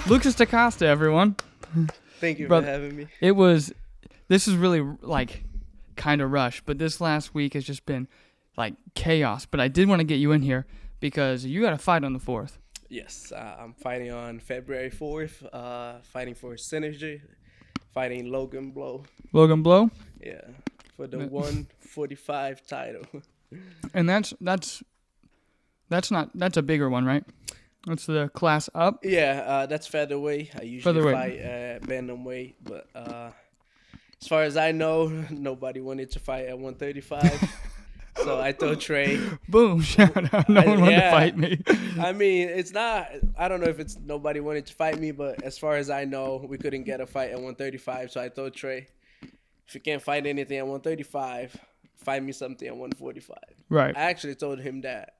Lucas to Costa, everyone. Thank you for having me. This is really like kind of rushed, but this last week has just been like chaos. But I did want to get you in here because you got a fight on the 4th. Yes, I'm fighting on February 4th, fighting for Synergy, fighting Logan Blow. Logan Blow? Yeah, for the 145 title. And that's a bigger one, right? That's the class up? Yeah, that's featherweight. I usually fight at bantamweight, but as far as I know, nobody wanted to fight at 135. So I told Trey. Boom, shout out. No one wanted to fight me. I mean, it's not, I don't know if it's nobody wanted to fight me, but as far as I know, we couldn't get a fight at 135. So I told Trey, if you can't fight anything at 135, fight me something at 145. Right. I actually told him that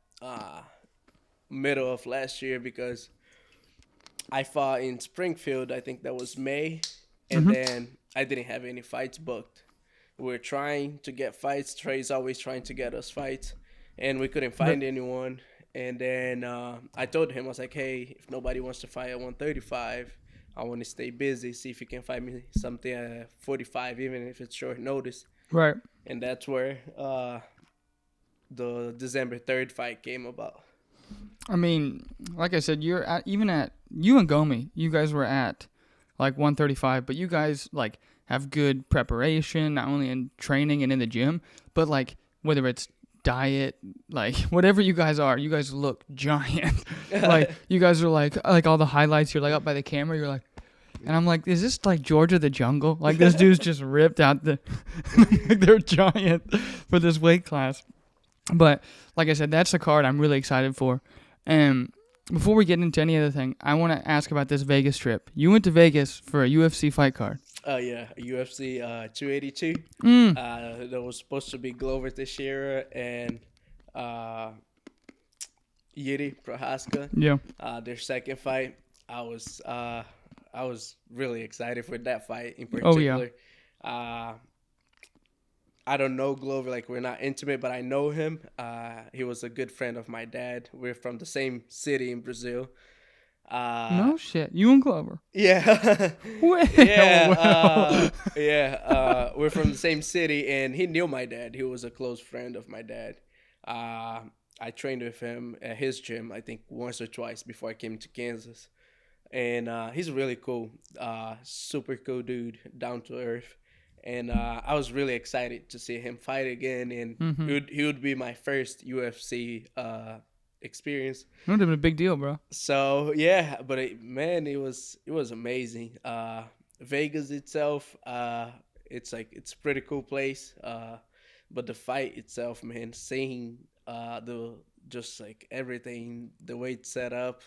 middle of last year because I fought in Springfield. I think that was May. And then I didn't have any fights booked. We're trying to get fights. Trey's always trying to get us fights. And we couldn't find anyone. And then I told him, I was like, hey, if nobody wants to fight at 135, I want to stay busy, see if you can find me something at 45, even if it's short notice. Right. And that's where the December 3rd fight came about. I mean, like I said, you and Gomi, you guys were at like 135, but you guys like have good preparation, not only in training and in the gym, but like whether it's diet, like whatever you guys are, you guys look giant. Like you guys are like all the highlights, you're like up by the camera, you're like, and I'm like, is this like Georgia the Jungle? Like this dude's just ripped out they're giant for this weight class. But like I said, that's the card I'm really excited for. And before we get into any other thing, I want to ask about this Vegas trip. You went to Vegas for a UFC fight card. Yeah, UFC 282. That was supposed to be Glover Teixeira and Yuri Prohaska. Yeah. Their second fight. I was really excited for that fight in particular. Oh yeah. I don't know Glover, like we're not intimate, but I know him. He was a good friend of my dad. We're from the same city in Brazil. No shit. You and Glover? Yeah. We're from the same city, and he knew my dad. He was a close friend of my dad. I trained with him at his gym, I think once or twice before I came to Kansas. And he's really cool. Super cool dude, down to earth. And I was really excited to see him fight again, and he would be my first UFC experience. It would have been a big deal, bro. So yeah, but it was amazing. Vegas itself, it's a pretty cool place. But the fight itself, man, seeing just like everything, the way it's set up,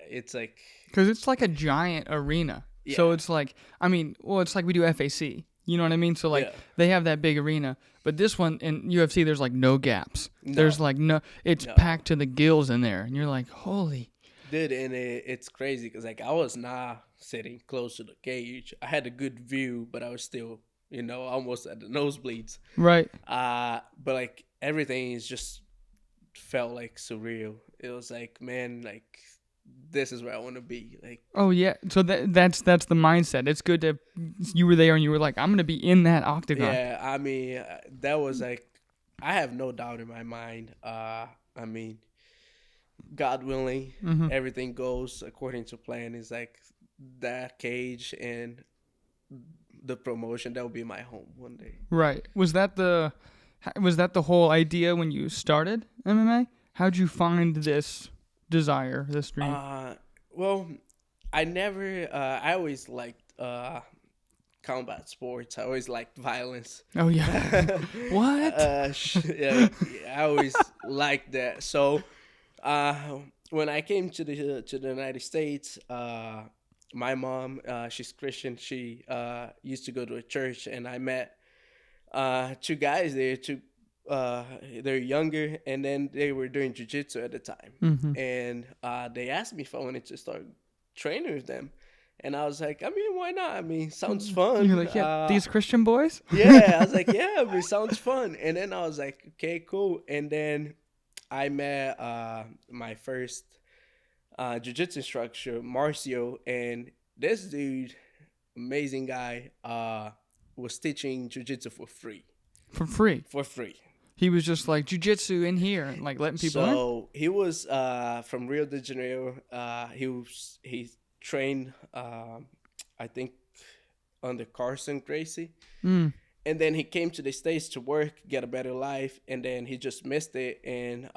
it's like because it's like a giant arena. Yeah. So it's like, it's like we do FAC. You know what I mean? So like they have that big arena, but this one in UFC, there's like no gaps. No. There's like it's packed to the gills in there, and you're like, holy. Dude, and it's crazy because like I was not sitting close to the cage. I had a good view, but I was still, almost at the nosebleeds. Right. But like everything is just felt like surreal. It was like, man, like. This is where I want to be. Like, oh yeah, so that's the mindset. It's good that you were there and you were like, I'm gonna be in that octagon. Yeah, I mean, that was like, I have no doubt in my mind. I mean, God willing, everything goes according to plan. It's like that cage and the promotion that will be my home one day. Right. Was that the whole idea when you started MMA? How'd you find this desire, this dream? Well, I always liked combat sports. I always liked violence. Oh yeah. What? I always liked that. So when I came to the United States, my mom, she's Christian. She used to go to a church, and I met two guys there. They're younger, and then they were doing jiu-jitsu at the time. And they asked me if I wanted to start training with them. And I was like, I mean, why not? I mean, sounds fun. You're like, yeah, these Christian boys? Yeah, I was like, yeah, I mean, sounds fun. And then I was like, okay, cool. And then I met my first jiu-jitsu instructor, Marcio, and this dude, amazing guy, was teaching jiu-jitsu for free. For free. For free. He was just like jujitsu in here and like letting people in. So he was from Rio de Janeiro. He trained, I think, under Carson Gracie. Mm. And then he came to the States to work, get a better life, and then he just missed it. And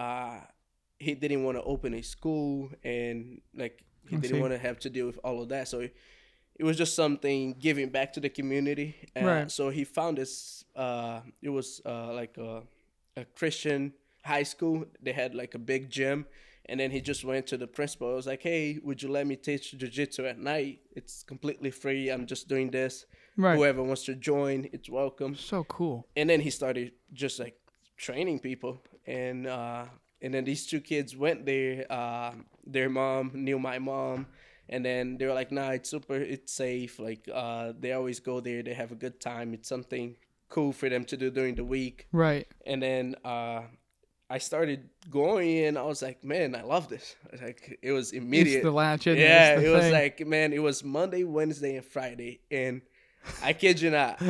he didn't want to open a school, and like he didn't want to have to deal with all of that. So it was just something giving back to the community. Right. So he found this. It was like a Christian high school. They had like a big gym. And then he just went to the principal. I was like, hey, would you let me teach jiu-jitsu at night? It's completely free. I'm just doing this. Right. Whoever wants to join, it's welcome. So cool. And then he started just like training people. And then these two kids went there. Their mom knew my mom. And then they were like, nah, it's safe. Like they always go there. They have a good time. It's something cool for them to do during the week. Right. And then I started going, and I was like, man, I love this. Like, it was immediate. It's the latch in. Yeah, it was like, man, it was Monday, Wednesday, and Friday. And I kid you not,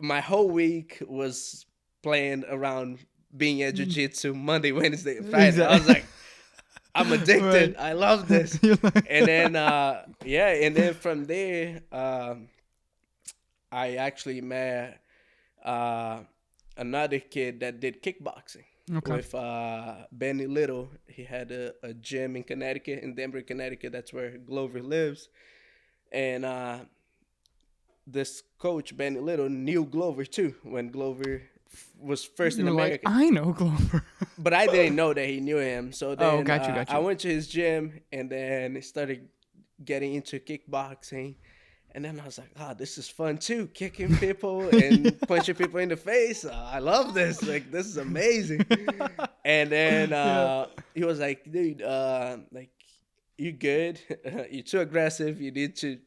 my whole week was planned around being at jiu-jitsu Monday, Wednesday, and Friday. Exactly. I was like, I'm addicted. Right. I love this. And then, and then from there, I actually met another kid that did kickboxing. Okay. With Benny Little. He had a gym in Connecticut, in Denver, Connecticut. That's where Glover lives. And this coach, Benny Little, knew Glover too when Glover was first in America. Like, I know Glover. But I didn't know that he knew him. So then got you. I went to his gym, and then started getting into kickboxing. And then I was like, this is fun too, kicking people and punching people in the face. I love this. Like, this is amazing. And then he was like, dude, like, you good? You're too aggressive. You need to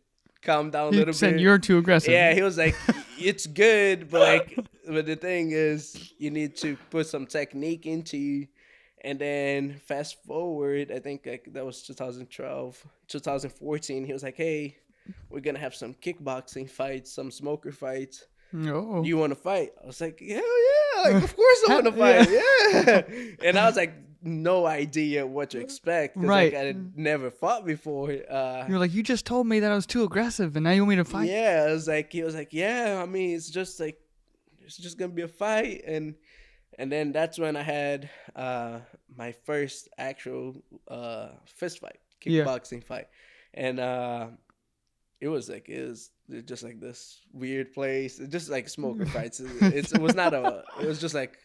calm down a little bit. You're too aggressive. Yeah, he was like, it's good, but the thing is, you need to put some technique into you. And then fast forward, I think like that was 2012, 2014. He was like, hey, we're going to have some kickboxing fights, some smoker fights. Oh. Do you want to fight? I was like, hell yeah. Like, of course I want to fight. Yeah. And I was like, no idea what to expect. Right. Like, I had never fought before. You're like, you just told me that I was too aggressive, and now you want me to fight? Yeah. He was like, yeah, I mean, it's just going to be a fight. And then that's when I had my first actual fist fight, kickboxing fight. And it was just like this weird place. It's just like smoker fights. It was just like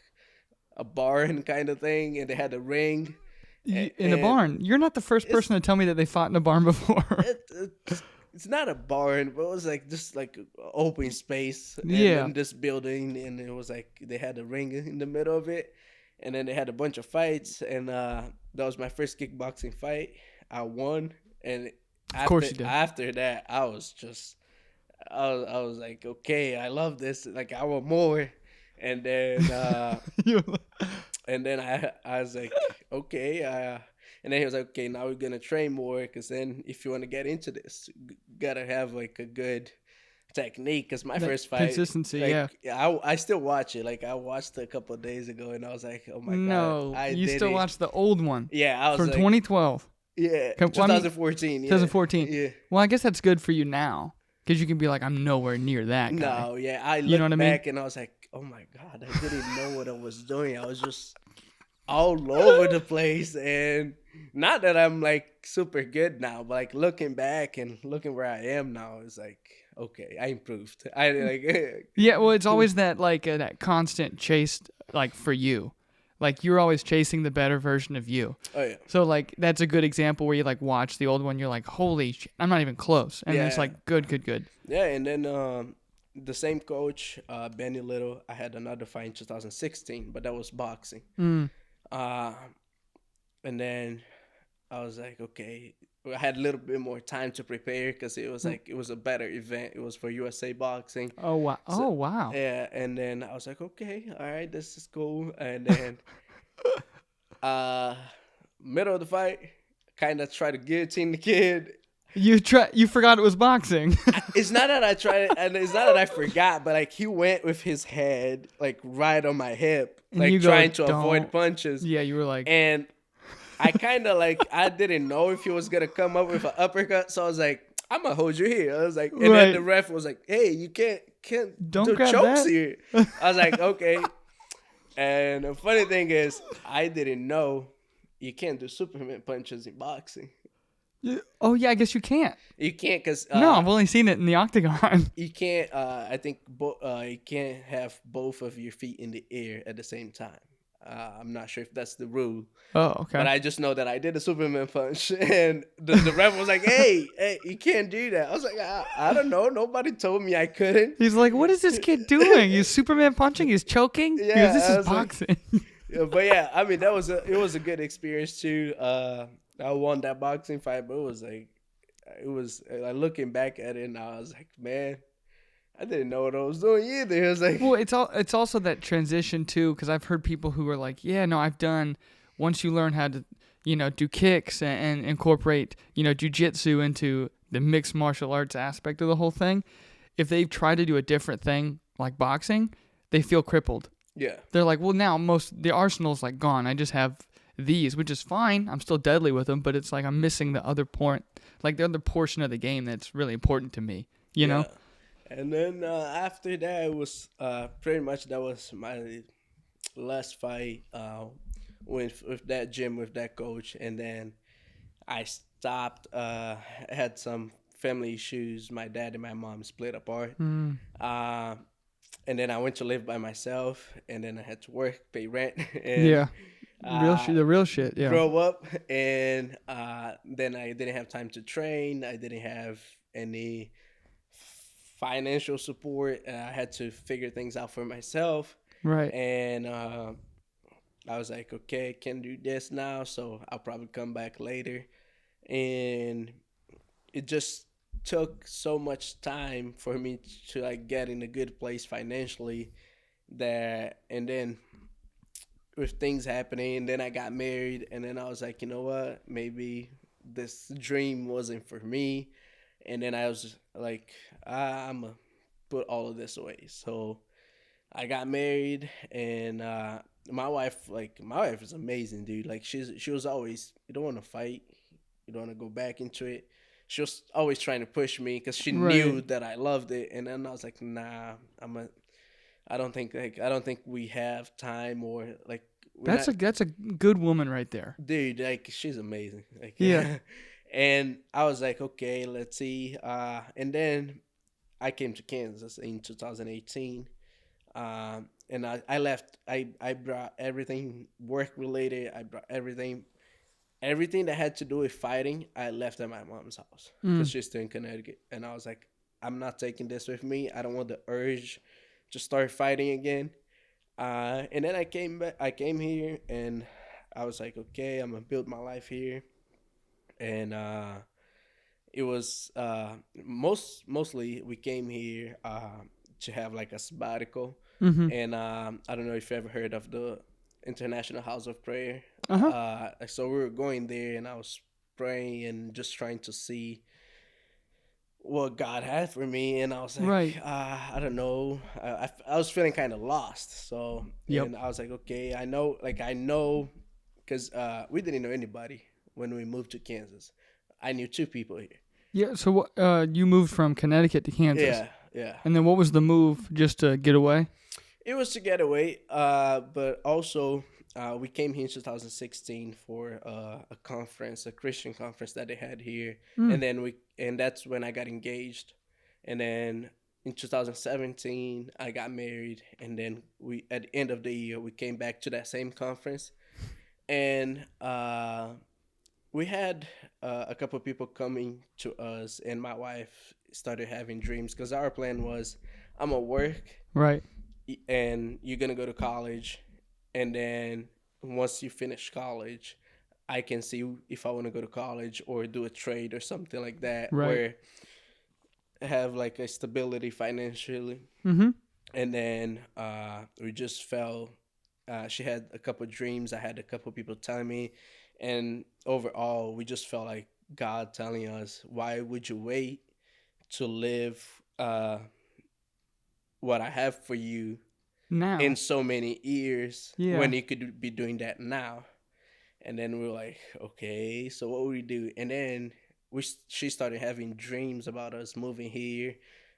a barn kind of thing, and they had a ring. In a barn. You're not the first person to tell me that they fought in a barn before. It's not a barn, but it was like just like open space. In this building, and it was like they had a ring in the middle of it, and then they had a bunch of fights, and that was my first kickboxing fight. I won, and of course you did. After that, I was like, okay, I love this. Like, I want more. And then, I was like, okay. And then he was like, okay, now we're gonna train more, because then if you want to get into this, you gotta have like a good technique. Because my first fight, consistency, yeah. I still watch it. Like, I watched it a couple of days ago, and I was like, oh my god. No, you still watch the old one? Yeah, I was from like, 2012. Yeah, 2014. 2014. Yeah. Well, I guess that's good for you now, because you can be like, I'm nowhere near that guy. No, yeah. I looked back and I was like, oh my god, I didn't know what I was doing. I was just all over the place. And not that I'm like super good now, but like looking back and looking where I am now, it's like, okay, I improved. I like. Yeah, well, it's always that like that constant chase, like for you. Like, you're always chasing the better version of you. Oh, yeah. So, like, that's a good example where you, like, watch the old one. You're like, holy shit, I'm not even close. And then it's like, good. Yeah, and then the same coach, Benny Little, I had another fight in 2016, but that was boxing. And then I was like, okay. I had a little bit more time to prepare, because it was like, it was a better event. It was for USA Boxing. Oh, wow. So, wow. Yeah, and then I was like, okay, all right, this is cool. And then middle of the fight, kind of try to guillotine the kid. You forgot it was boxing. It's not that I tried it, and it's not that I forgot, but like he went with his head like right on my hip, And like you go, trying to "Don't." avoid punches. Yeah, you were like, And I kind of like I didn't know if he was gonna come up with an uppercut, so I was like, I'm gonna hold you here. I was like, and then Right. the ref was like, hey, you can't Don't do grab chokes that. here. I was like, okay. And the funny thing is, I didn't know you can't do Superman punches in boxing. oh yeah, I guess you can't. You can't because No, I've only seen it in the octagon. you can't. I think you can't have both of your feet in the air at the same time. I'm not sure if that's the rule. Oh, okay. But I just know that I did a Superman punch, and the ref was like, hey, you can't do that. I was like, I don't know. Nobody told me I couldn't. He's like, what is this kid doing? He's Superman punching? He's choking? He Yeah, goes, this I is was like- boxing. Yeah, but yeah, I mean, it was a good experience too. I won that boxing fight, but it was like looking back at it, and I was like, man, I didn't know what I was doing either. It was like, Well, it's also that transition too, because I've heard people who are like, yeah, no, I've done, once you learn how to, do kicks and incorporate, jujitsu into the mixed martial arts aspect of the whole thing, if they've tried to do a different thing like boxing, they feel crippled. yeah, They're like, well, now the arsenal's like gone. I just have these, which is fine. I'm still deadly with them, but it's like I'm missing the other point, like the other portion of the game that's really important to me, you know? And then after that, it was pretty much that was my last fight with that gym, with that coach. And then I stopped. I had some family issues. My dad and my mom split apart. And then I went to live by myself. And then I had to work, pay rent. And, Yeah. The real shit, yeah. grow up. And then I didn't have time to train. I didn't have any financial support. I had to figure things out for myself. Right. And I was like, okay, can do this now, so I'll probably come back later. And it just took so much time for me to like get in a good place financially, and then with things happening, and then I got married, and then I was like, you know what, maybe this dream wasn't for me. And then I was like, I'm going to put all of this away. So I got married, and my wife is amazing, dude. Like she was always, you don't want to fight. You don't want to go back into it. She was always trying to push me because she knew that I loved it. And then I was like, nah, I don't think we have time, or like, That's a good woman right there. dude, like she's amazing. Like, Yeah. And I was like, okay, let's see. And then I came to Kansas in 2018. And I left. I brought everything work related. I brought everything that had to do with fighting. I left at my mom's house because she's still in Connecticut. And I was like, I'm not taking this with me. I don't want the urge to start fighting again. And then I came back. I came here, and I was like, okay, I'm gonna build my life here. And it was mostly we came here to have like a sabbatical. And I don't know if you ever heard of the International House of Prayer. So we were going there, and I was praying and just trying to see what God had for me. And I was like, I don't know. I was feeling kind of lost. So and I was like, okay, I know, because we didn't know anybody when we moved to Kansas. I knew 2 people here. Yeah, so you moved from Connecticut to Kansas. Yeah. And then what was the move, just to get away? It was to get away, but also we came here in 2016 for a conference, a Christian conference that they had here, and that's when I got engaged. And then in 2017 I got married, and then we at the end of the year we came back to that same conference, and we had a couple of people coming to us, and my wife started having dreams because our plan was, I'm gonna work, right, and you're gonna go to college, and then once you finish college, I can see if I want to go to college or do a trade or something like that, where I have like a stability financially. And then we just fell. She had a couple of dreams. I had a couple of people telling me, And overall, we just felt like God telling us, why would you wait to live what I have for you in Now. so many years Yeah. when you could be doing that now? And then we were like, okay, so what would we do? And then she started having dreams about us moving here.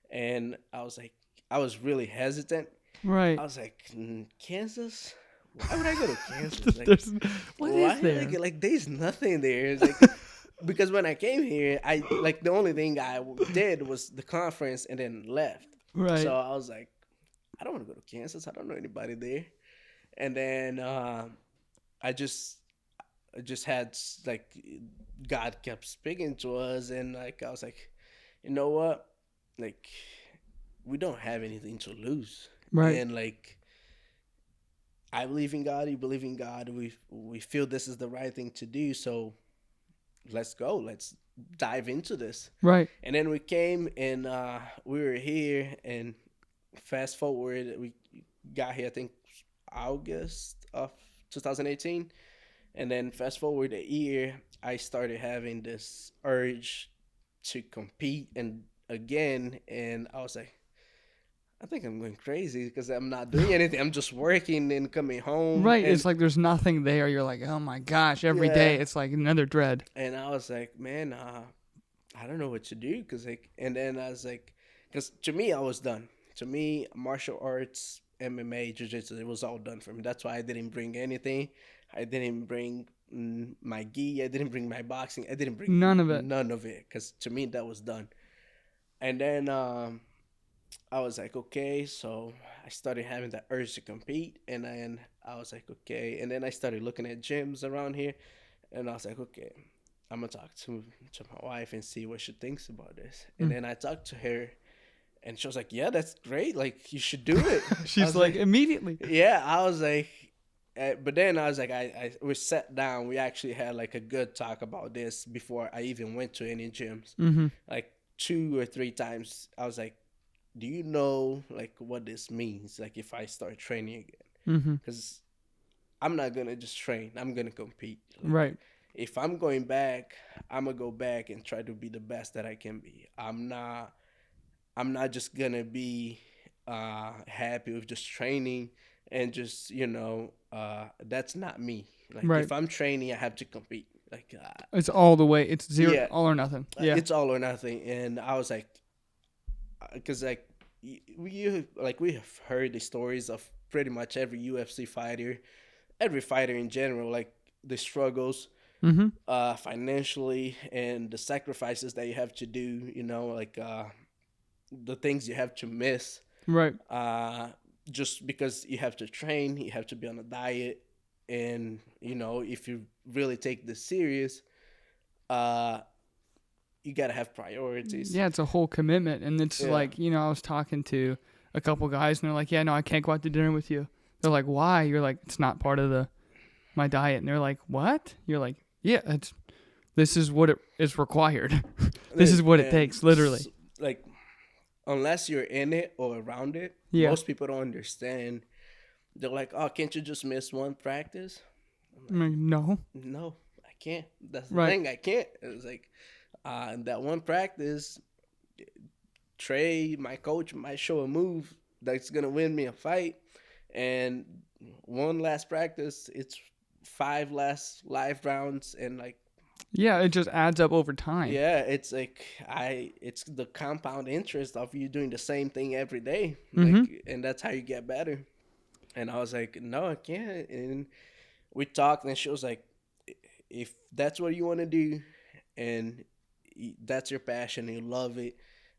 And I was really hesitant. Right. I was like, Kansas? Why would I go to Kansas? Like, There's, what why? is there? Like, there's nothing there. It's like, because when I came here, I like the only thing I did was the conference and then left. Right. So I was like, I don't want to go to Kansas. I don't know anybody there. And then I just had like God kept speaking to us, and like I was like, you know what, like we don't have anything to lose, Right. and like I believe in God, you believe in God. We feel this is the right thing to do, so let's go. Let's dive into this. Right. And then we came and we were here, and fast forward, we got here I think August of 2018. And then fast forward a year, I started having this urge to compete and again, and I was like, I think I'm going crazy because I'm not doing anything. I'm just working and coming home. Right. And, It's like there's nothing there. You're like, oh my gosh, every day it's like another dread. And I was like, man, I don't know what to do because like, and then I was like, because to me I was done. To me, martial arts, MMA, jiu-jitsu, it was all done for me. That's why I didn't bring anything. I didn't bring my gi. I didn't bring my boxing. I didn't bring None of it. None of it, because to me that was done. And then I was like, okay, so I started having that urge to compete, and then I was like, okay, and then I started looking at gyms around here, and I was like, okay, I'm gonna talk to my wife and see what she thinks about this. And then I talked to her, and she was like, yeah, that's great, like you should do it. She's like immediately. Yeah, I was like, but then I was like, we sat down. We actually had like a good talk about this before I even went to any gyms. Mm-hmm. Like 2 or 3 times, I was like, do you know like what this means? Like if I start training again, because I'm not gonna just train. I'm gonna compete. Like, right. If I'm going back, I'm gonna go back and try to be the best that I can be. I'm not just gonna be happy with just training and just that's not me. Like right. If I'm training, I have to compete. Like it's all the way. It's zero, all or nothing. Yeah, it's all or nothing. And I was like, because like we have heard the stories of pretty much every UFC fighter, every fighter in general, like the struggles financially and the sacrifices that you have to do. Like the things you have to miss. Right. Just because you have to train, you have to be on a diet, and if you really take this serious, you gotta have priorities. Yeah, it's a whole commitment, and it's like I was talking to a couple guys, and they're like, "Yeah, no, I can't go out to dinner with you." They're like, "Why?" You're like, "It's not part of my diet," and they're like, "What?" You're like, "Yeah, this is what it is required. This is what it takes, literally." Like, unless you're in it or around it, most people don't understand. They're like, "Oh, can't you just miss one practice?" I'm like, no, I can't. That's the thing. I can't. It was like, that one practice, Trey, my coach, might show a move that's gonna win me a fight, and one last practice, it's 5 last live rounds, and like. Yeah, it just adds up over time. Yeah, it's like it's the compound interest of you doing the same thing every day, like, and that's how you get better. And I was like, no, I can't. And we talked, and she was like, if that's what you want to do, and that's your passion, and you love it,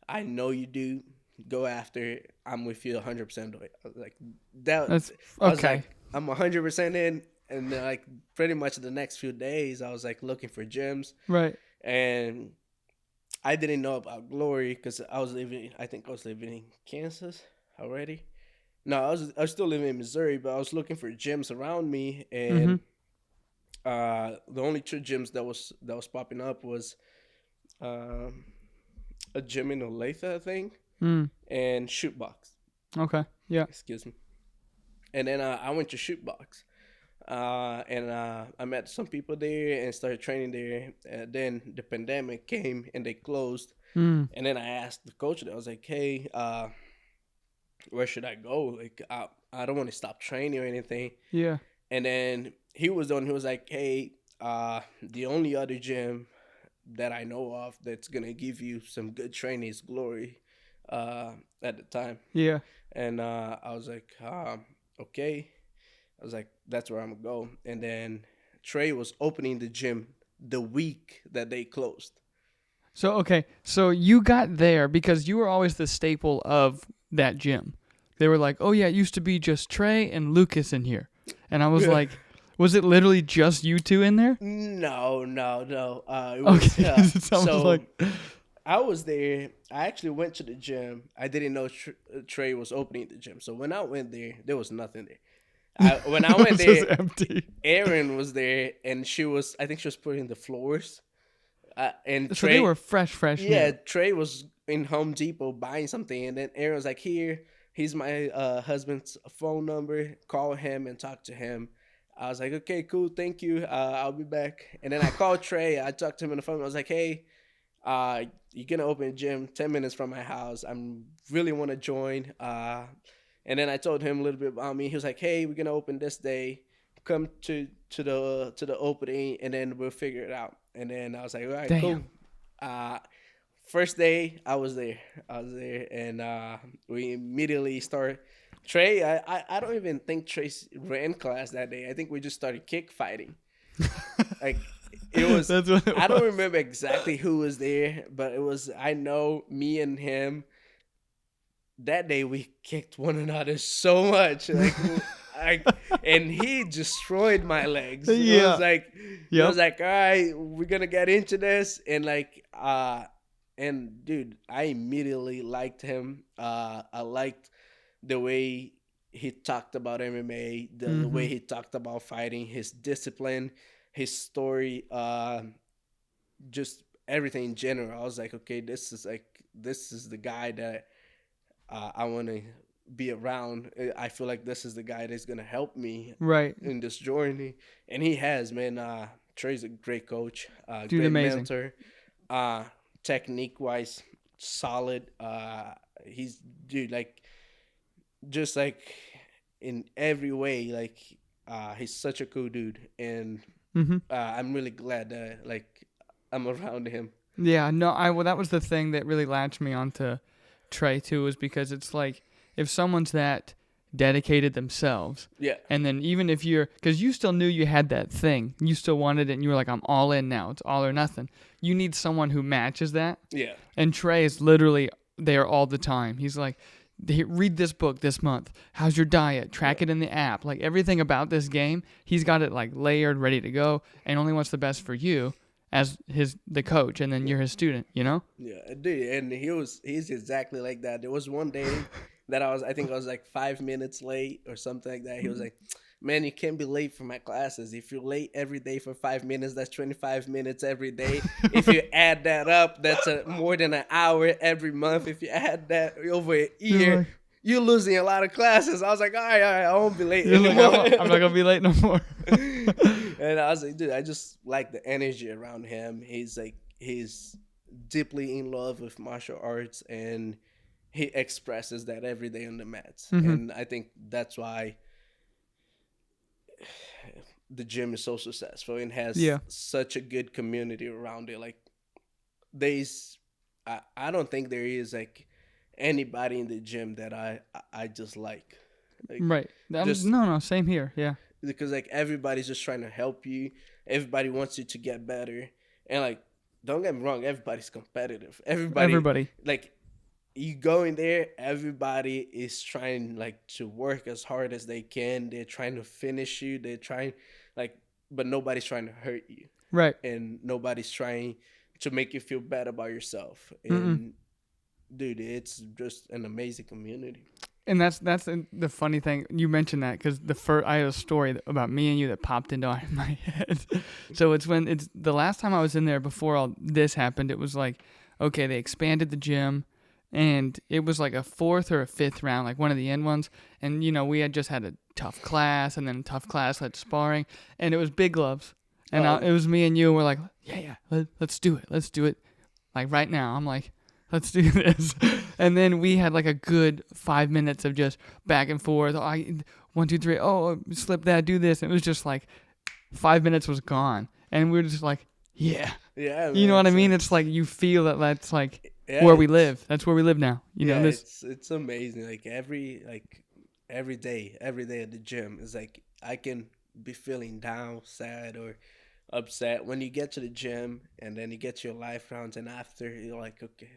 I know you do. Go after it. I'm with you 100% of it. I was like, That's okay. I was like, I'm 100% in. And then, like, pretty much the next few days, I was like looking for gyms. Right. And I didn't know about Glory because I think I was living in Kansas already. No, I was still living in Missouri, but I was looking for gyms around me, and the only 2 gyms that was popping up was a gym in Olathe, I think, and Shootbox. Okay. Yeah. Excuse me. And then I went to Shootbox. I met some people there and started training there. Then the pandemic came and they closed. Mm. And then I asked the coach, I was like, hey, where should I go? Like, I don't want to stop training or anything. Yeah. And then he was like, hey, the only other gym that I know of that's going to give you some good training is Glory at the time. Yeah. And I was like, okay. I was like, that's where I'm going to go. And then Trey was opening the gym the week that they closed. So, okay. So you got there because you were always the staple of that gym. They were like, oh, yeah, it used to be just Trey and Lucas in here. And I was like, was it literally just you two in there? No. It was, okay. so like... I was there. I actually went to the gym. I didn't know Trey was opening the gym. So when I went there was nothing there. When I went there, empty. Erin was there, and I think she was putting the floors. And so Trey, they were fresh. Yeah, new. Trey was in Home Depot buying something, and then Erin was like, here's my husband's phone number. Call him and talk to him. I was like, okay, cool, thank you. I'll be back. And then I called Trey. I talked to him on the phone. I was like, hey, you're going to open a gym 10 minutes from my house. I really want to join. And then I told him a little bit about me. He was like, hey, we're going to open this day. Come to the opening, and then we'll figure it out. And then I was like, all right, Damn. Cool. First day, I was there, and we immediately started. Trey, I don't even think Trey ran class that day. I think we just started kick fighting. Like, it was, I don't remember exactly who was there, but it was, I know me and him, that day we kicked one another so much. Like, and he destroyed my legs. Yeah. It was like, It was like, all right, we're gonna get into this, and and dude, I immediately liked him. I liked the way he talked about MMA, the way he talked about fighting, his discipline, his story, just everything in general. I was like, okay, this is the guy that I want to be around. I feel like this is the guy that's gonna help me in this journey, and he has, man. Trey's a great coach, dude, great amazing. mentor, technique wise, solid. He's like just like in every way, like he's such a cool dude, and I'm really glad that I'm around him. Yeah, no, well, that was the thing that really latched me onto Trey too, was because it's like, if someone's that dedicated themselves, and then even if because you still knew you had that thing, you still wanted it, and you were like, I'm all in now, it's all or nothing. You need someone who matches that. Yeah. And Trey is literally there all the time. He's like, read this book this month. How's your diet? Track it in the app. Like, everything about this game, he's got it like layered, ready to go, and only wants the best for you as the coach, and then you're his student, you know? Yeah, dude, and he's exactly like that. There was one day that I think I was like 5 minutes late or something like that. He was like, man, you can't be late for my classes. If you're late every day for 5 minutes, that's 25 minutes every day. If you add that up, that's more than an hour every month. If you add that over a year, you're losing a lot of classes. I was like, all right, I won't be late anymore. Like, I'm not going to be late no more. And I was like, dude, I just like the energy around him. He's deeply in love with martial arts, and he expresses that every day on the mats. And I think that's why the gym is so successful and has such a good community around it. Like, I don't think there is like anybody in the gym that I just like right. No, same here. Yeah. Because like everybody's just trying to help you. Everybody wants you to get better. And like, don't get me wrong, everybody's competitive. Everybody. Like, you go in there, everybody is trying like to work as hard as they can. They're trying to finish you. They're trying but nobody's trying to hurt you. Right. And nobody's trying to make you feel bad about yourself. And dude, it's just an amazing community. And that's the funny thing. You mentioned that because I have a story about me and you that popped into my head. So it's the last time I was in there before all this happened. It was like, okay, they expanded the gym. and it was like a 4th or a 5th round, like one of the end ones. And we had just had a tough class, and then a tough class like sparring, and it was big gloves. And it was me and you. And we're like, let's do it, like right now. I'm like, let's do this. And then we had like a good 5 minutes of just back and forth. 1, 2, 3. Oh, slip that, do this. And it was just like 5 minutes was gone, and we were just like, yeah. You know what I mean? It's like you feel that's like where we live. That's where we live now. You know this. It's amazing. Like every day at the gym is like I can be feeling down, sad, or upset when you get to the gym, and then you get your life rounds, and after you're like, okay,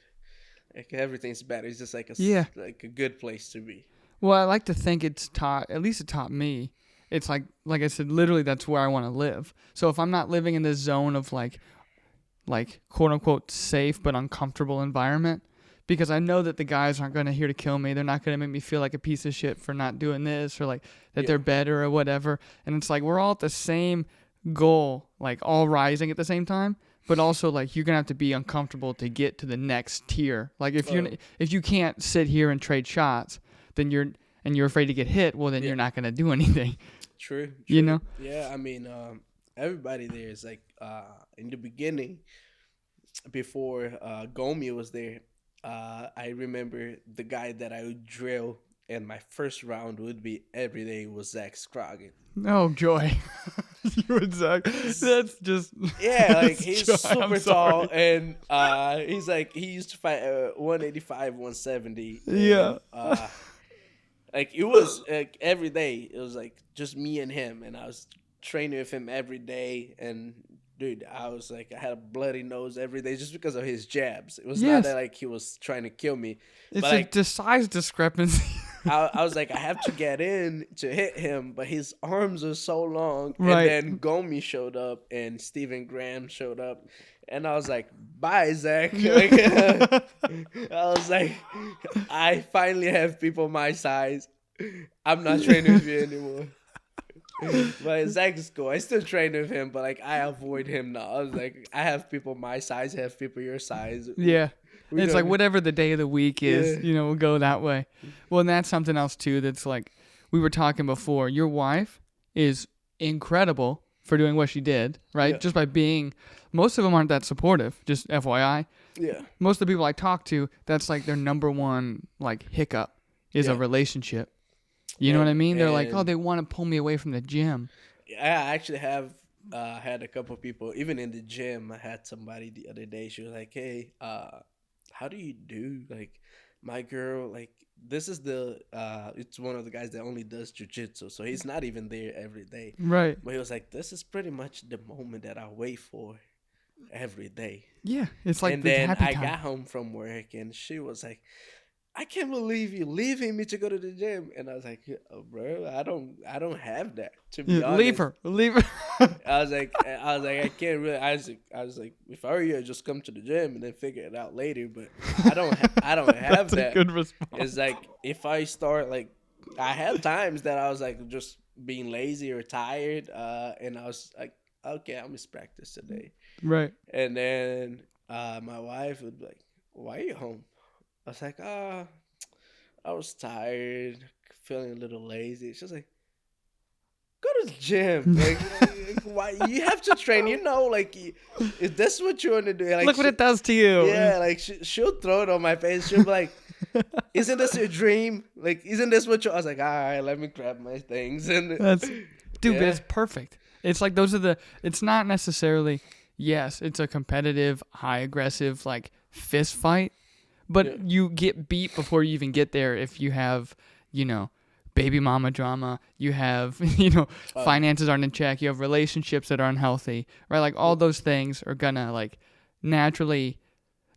like everything's better. It's just like like a good place to be. Well, I like to think it taught me. It's like I said, literally that's where I want to live. So if I'm not living in this zone of like quote unquote safe but uncomfortable environment, because I know that the guys aren't going to here to kill me. They're not going to make me feel like a piece of shit for not doing this, or like that they're better or whatever. And it's like we're all at the same goal, like all rising at the same time, but also like you're going to have to be uncomfortable to get to the next tier. Like if you can't sit here and trade shots, then you're afraid to get hit, well then you're not going to do anything. True. You know? Yeah, I mean, everybody there is like in the beginning, before Gomi was there, I remember the guy that I would drill in my first round would be every day was Scroggins. Oh, joy. You and Zach. That's just... Yeah, like he's super tall, and he's like, he used to fight 185, 170. And, yeah. Like it was like every day, it was like just me and him, and I was training with him every day, and dude, I was like, I had a bloody nose every day just because of his jabs. It was not that like he was trying to kill me. It's but, like, a size discrepancy. I was like, I have to get in to hit him, but his arms are so long. Right. And then Gomi showed up, and Stephen Graham showed up, and I was like, bye, Zach. Like, I was like, I finally have people my size. I'm not training with you anymore. But Zach is cool. I still train with him, but like I avoid him now. I was like, I have people my size, I have people your size. Yeah. It's like whatever the day of the week is, we'll go that way. Well, and that's something else too that's like we were talking before. Your wife is incredible for doing what she did, right? Yeah. Just by being, most of them aren't that supportive, just FYI. Yeah. Most of the people I talk to, that's like their number one like hiccup is a relationship. You know what I mean? They're like, oh, they want to pull me away from the gym. I actually have had a couple of people, even in the gym. I had somebody the other day. She was like, hey, how do you do? Like, my girl, like, this is it's one of the guys that only does jiu-jitsu. So he's not even there every day. Right. But he was like, this is pretty much the moment that I wait for every day. Yeah. It's like and the then happy I time. got home from work, and she was like, I can't believe you leaving me to go to the gym. And I was like, oh, bro, I don't have that, to be honest. Leave her. I was like, I can't really. I was like, if I were you, I'd just come to the gym and then figure it out later. But I don't have That's that. A good response. It's like if I start like, I had times that I was like just being lazy or tired, and I was like, okay, I'll miss practice today. Right. And then my wife would be like, why are you home? I was like, I was tired, feeling a little lazy. She was like, go to the gym. Like, why you have to train? Like, is this what you want to do? Like, look what it does to you. Yeah, like she'll throw it on my face. She'll be like, isn't this your dream? Like, isn't this what you? I was like, all right, let me grab my things. And but it's perfect. It's like it's not necessarily. Yes, it's a competitive, high aggressive like fist fight. But you get beat before you even get there if you have, baby mama drama. You have, finances aren't in check. You have relationships that are unhealthy, right? Like all those things are gonna like naturally,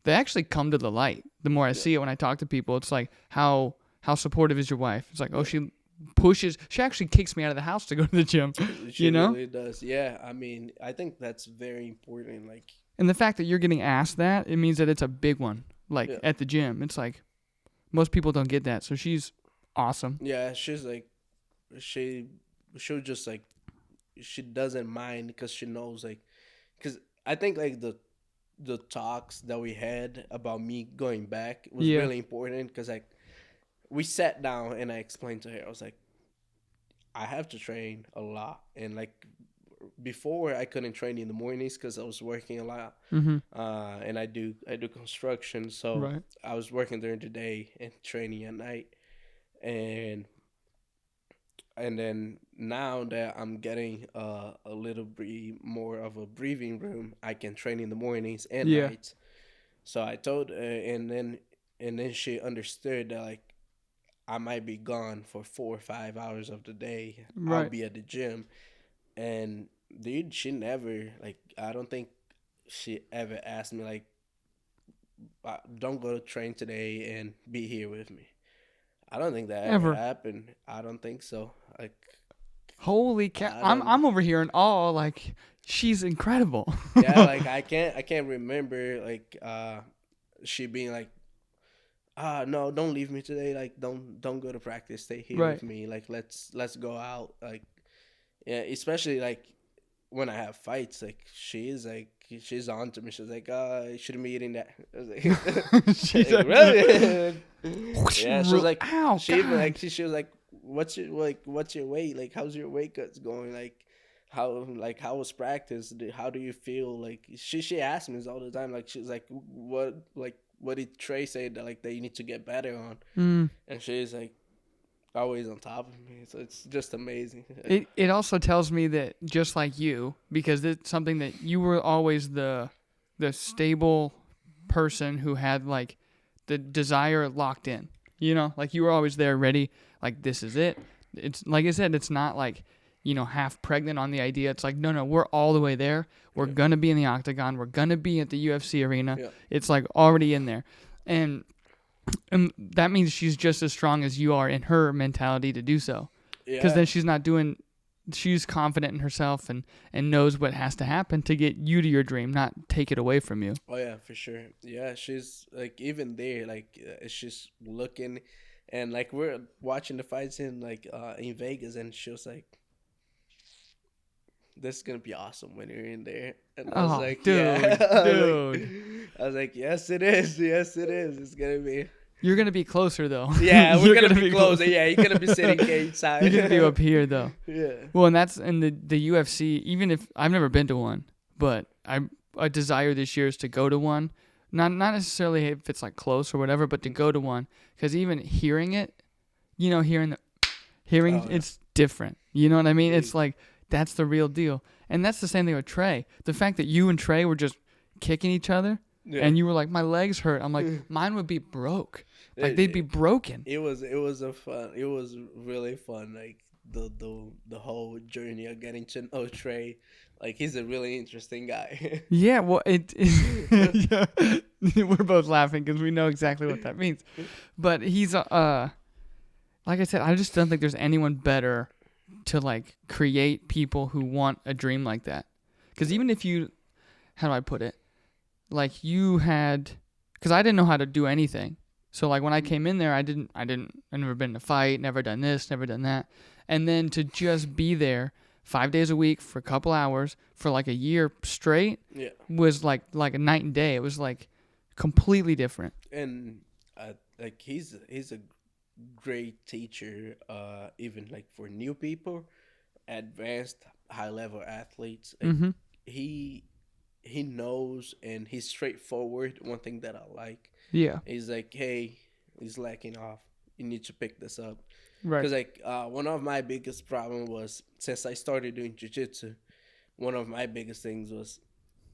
they actually come to the light. The more I see it when I talk to people, it's like how supportive is your wife? It's like, oh, she actually kicks me out of the house to go to the gym. She really does. Yeah, I mean, I think that's very important. Like, and the fact that you're getting asked that, it means that it's a big one. Like at the gym, it's like most people don't get that. So she's awesome. Yeah, she's like, she'll just like, she doesn't mind because she knows like, because I think like the talks that we had about me going back was Yeah. really important because like we sat down and I explained to her. I was like, I have to train a lot, and like before I couldn't train in the mornings because I was working a lot, Mm-hmm. and I do construction, so Right. I was working during the day and training at night, and then now that I'm getting a little more of a breathing room, I can train in the mornings and Yeah. nights. So I told her, and then she understood that like I might be gone for 4 or 5 hours of the day. I'll Right. be at the gym, and dude, she never like. I don't think she ever asked me like, "Don't go to train today and be here with me." I don't think that ever Ever. happened. I don't think so. Like, Holy cow! I don't. I'm over here in awe. Like, she's incredible. Yeah, like I can't remember like she being like, no, don't leave me today. Like, don't go to practice. Stay here Right. with me. Like, let's go out. Like, yeah, especially like when I have fights. Like, she's on to me. She's like, you shouldn't be eating that. I was like, She's like, really? Yeah, she was like, ow, she even God. like she was like, what's your weight? Like, how's your weight cuts going? Like, how was practice? How do you feel? Like, she asked me this all the time. Like, she's like, what did Trey say that like that you need to get better on? Mm. And she's like always on top of me. So it's just amazing. It also tells me that just like you, because it's something that you were always the stable person who had like the desire locked in. You know, like you were always there ready. Like, this is it. It's like I said, it's not like, you know, half pregnant on the idea. It's like, no, we're all the way there. We're Yeah. gonna be in the octagon. We're gonna be at the UFC arena. Yeah. It's like already in there, and that means she's just as strong as you are in her mentality to do so. Because then she's not doing. She's confident in herself and knows what has to happen to get you to your dream, not take it away from you. Oh yeah, for sure. Yeah, she's like even there, like she's looking, and like we're watching the fights in Vegas, and she was like, "This is gonna be awesome when you're in there." And I was like, dude, "Yeah, dude. I was like, yes, it is. Yes, it is. It's gonna be." You're gonna be closer though. Yeah, we're You're gonna be closer. Yeah, you're gonna be sitting cage side. You're gonna be up here though. Yeah. Well, and that's in the UFC. Even if I've never been to one, but a desire this year is to go to one. Not necessarily if it's like close or whatever, but to go to one. Because even hearing it, you know, it's different. You know what I mean? It's like that's the real deal. And that's the same thing with Trey. The fact that you and Trey were just kicking each other, and you were like, my legs hurt. I'm like, mine would be broke. Like they'd be broken. It was really fun. Like the whole journey of getting to know Trey. Like he's a really interesting guy. Yeah, well, yeah. We're both laughing because we know exactly what that means. But he's like I said, I just don't think there's anyone better to like create people who want a dream like that. Because even if you, how do I put it? Like you had, because I didn't know how to do anything. So like when I came in there, I never been in a fight, never done this, never done that. And then to just be there 5 days a week for a couple hours for like a year straight was like a night and day. It was like completely different. And like he's a great teacher, even like for new people, advanced high level athletes. Like, he knows and he's straightforward. One thing that I like. Yeah. He's like, hey, he's lacking off. You need to pick this up. Right. Because like one of my biggest problem was since I started doing jiu-jitsu, one of my biggest things was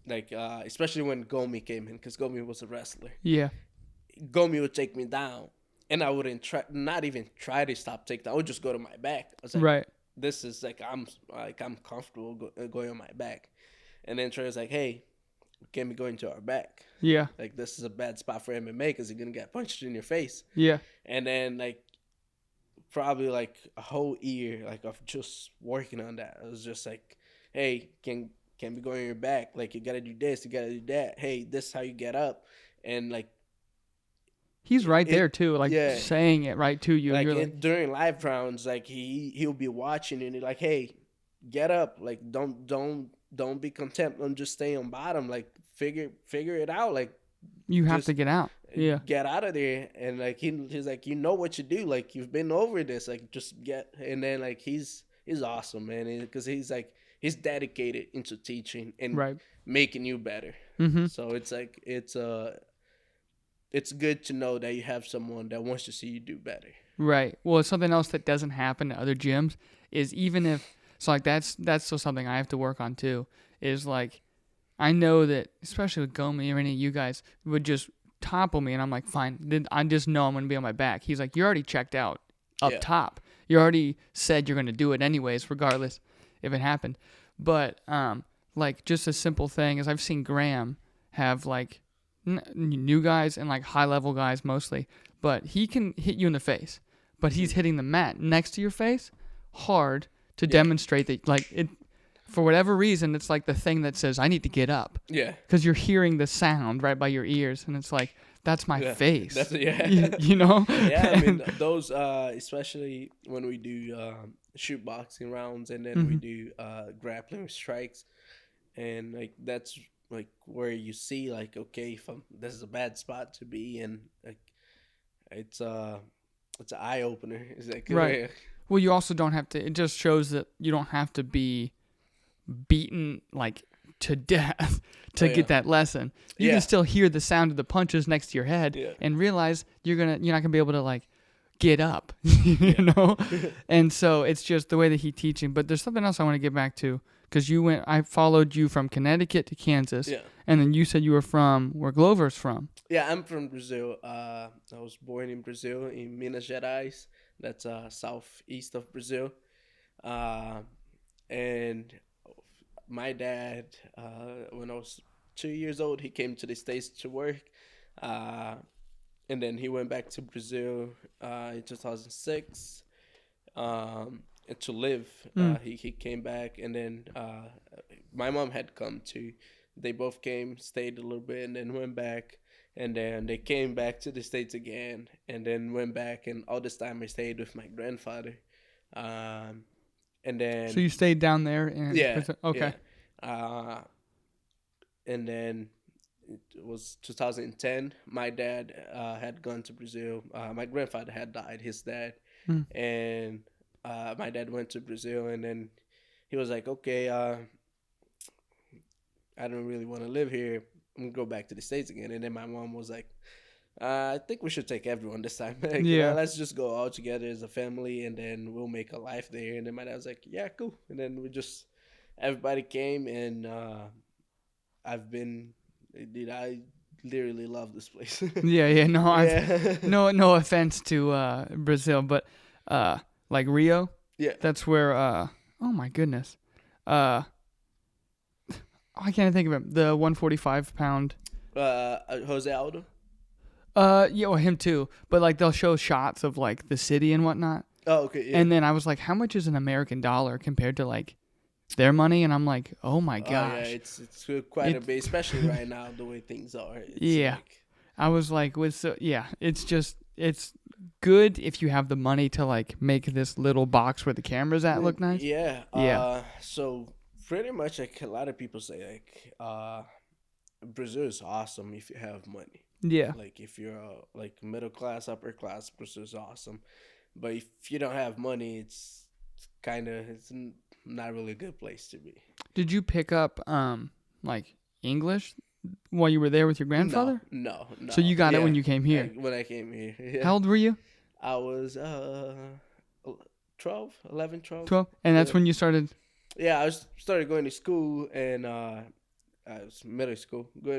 like especially when Gomi came in, because Gomi was a wrestler. Yeah. Gomi would take me down, and I wouldn't not even try to stop takedown. I would just go to my back. I was like, right. This is like I'm comfortable going on my back. And then Trey was like, hey, can we go into our back? Yeah. Like, this is a bad spot for MMA because you're going to get punched in your face. Yeah. And then, like, probably, like, a whole year, like, of just working on that. It was just like, hey, can we go on your back? Like, you got to do this, you got to do that. Hey, this is how you get up. And, like, he's right there, too, like, saying it right to you. Like, and you're like during live rounds, like, he'll be watching and he's like, hey, get up. Like, don't be content on just staying on bottom. Like, figure it out. Like, you have to get out. Yeah. Get out of there. And like he's like, you know what you do. Like, you've been over this. Like, just get. And then like he's awesome, man. Because he's like, he's dedicated into teaching and making you better. Mm-hmm. So it's like it's good to know that you have someone that wants to see you do better. Right. Well, something else that doesn't happen at other gyms is even if so, like that's still something I have to work on too. Is like, I know that especially with Gomi or any of you guys would just topple me, and I'm like, fine. Then I just know I'm gonna be on my back. He's like, you're already checked out up top. You already said you're gonna do it anyways, regardless if it happened. But like just a simple thing is I've seen Graham have like new guys and like high level guys mostly, but he can hit you in the face. But he's hitting the mat next to your face hard to demonstrate that, like, it, for whatever reason, it's like the thing that says, I need to get up. Yeah. Because you're hearing the sound right by your ears, and it's like, that's my face. That's you know? Yeah, I mean, those, especially when we do shoot boxing rounds and then we do grappling strikes, and, like, that's, like, where you see, like, okay, this is a bad spot to be, and, like, it's an eye opener. It's like, right. Well, you also don't have to. It just shows that you don't have to be beaten like to death to get that lesson. You can still hear the sound of the punches next to your head and realize you're not gonna be able to like get up, you know. And so it's just the way that he's teaching. But there's something else I want to get back to, because I followed you from Connecticut to Kansas, and then you said you were from where Glover's from. Yeah, I'm from Brazil. I was born in Brazil, in Minas Gerais. That's southeast of Brazil. And my dad, when I was 2 years old, he came to the States to work. And then he went back to Brazil in 2006 to live. He came back, and then my mom had come too. They both came, stayed a little bit, and then went back. And then they came back to the States again, and then went back. And all this time I stayed with my grandfather. And then... So you stayed down there? Okay. Yeah. And then it was 2010. My dad had gone to Brazil. My grandfather had died, his dad. And my dad went to Brazil, and then he was like, okay, I don't really want to live here. I'm going to go back to the States again. And then my mom was like, I think we should take everyone this time. Like, let's just go all together as a family, and then we'll make a life there. And then my dad was like, yeah, cool. And then everybody came, and I literally love this place. No offense to Brazil, but like Rio, that's where, oh my goodness. I can't think of him. The 145-pound. Jose Aldo? Well, him too. But, like, they'll show shots of, like, the city and whatnot. Oh, okay, yeah. And then I was like, how much is an American dollar compared to, like, their money? And I'm like, oh, my gosh. Yeah, it's quite a bit, especially right now, the way things are. I was like, it's good if you have the money to, like, make this little box where the camera's at look nice. Yeah. So... pretty much, like, a lot of people say, like, Brazil is awesome if you have money. Yeah. Like, if you're, like, middle class, upper class, Brazil is awesome. But if you don't have money, it's not really a good place to be. Did you pick up, like, English while you were there with your grandfather? No. So you got it when you came here? When I came here, yeah. How old were you? I was 11, 12. 12? And that's when you started... Yeah, I started going to school, and I was going to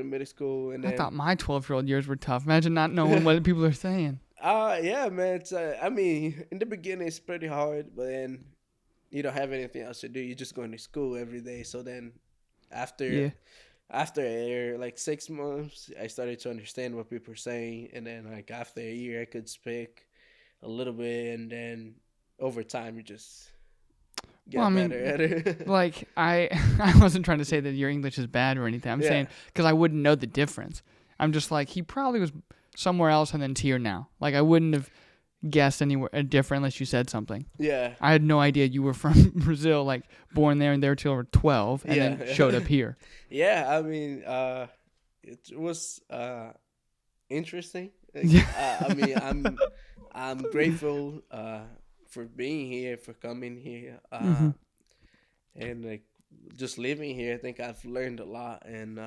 middle school, and then... I thought my 12-year-old years were tough. Imagine not knowing what people are saying. Yeah, man. It's, I mean, in the beginning, it's pretty hard, but then you don't have anything else to do. You're just going to school every day. So then after like 6 months, I started to understand what people were saying, and then like after a year, I could speak a little bit, and then over time, you just... better at it. Like, I wasn't trying to say that your English is bad or anything. I'm saying because I wouldn't know the difference. I'm just like, he probably was somewhere else and then here now. Like, I wouldn't have guessed anywhere different unless you said something. Yeah. I had no idea you were from Brazil, like born there and there till you were 12 and then showed up here. Yeah, I mean, it was interesting. Like, Yeah. I mean, I'm grateful for being here, for coming here, Hmm. and like just living here. I think I've learned a lot, and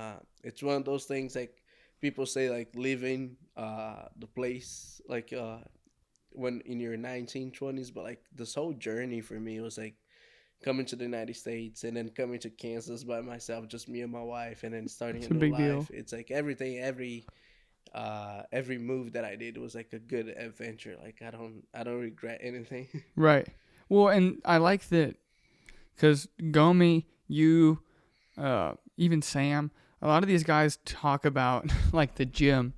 it's one of those things like people say like leaving the place like when in your 1920s, but like this whole journey for me was like coming to the United States and then coming to Kansas by myself, just me and my wife, and then starting a It's a new big deal. life. It's like everything, every move that I did was like a good adventure. Like I don't regret anything. Right. Well, and I like that because Gomi, you, even Sam, a lot of these guys talk about like the gym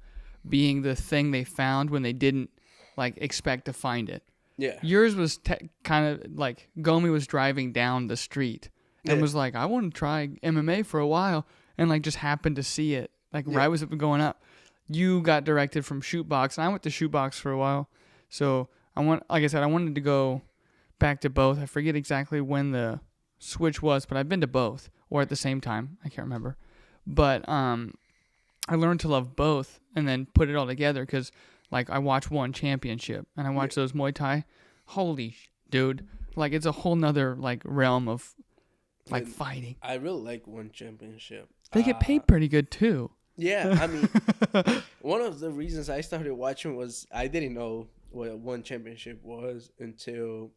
being the thing they found when they didn't like expect to find it. Yeah, Yours was kind of like Gomi was driving down the street and yeah, was like, I want to try MMA for a while, and like just happened to see it like yeah. right as it was going up. You got directed from Shootbox, and I went to Shootbox for a while. So like I said, I wanted to go back to both. I forget exactly when the switch was, but I've been to both or at the same time. I can't remember. But I learned to love both and then put it all together because like I watch one championship and I Yeah. watch those Muay Thai. Holy dude, like it's a whole nother like realm of like And fighting. I really like one championship. They get paid pretty good too. Yeah, I mean, one of the reasons I started watching was I didn't know what one championship was until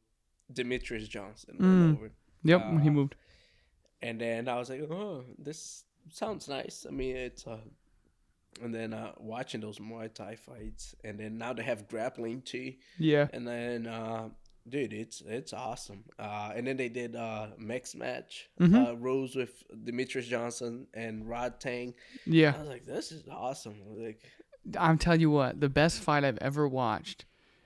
Demetrius Johnson went over. Yep, when he Uh, moved. and then I was like, oh, this sounds nice. I mean, it's and then watching those Muay Thai fights, and then now they have grappling too, Yeah. and then dude, it's awesome. And then they did mixed match, Mhm. Rose with Demetrius Johnson and Rod Tang. Yeah. I was like, this is awesome. Like, I'm telling you what, the best fight I've ever watched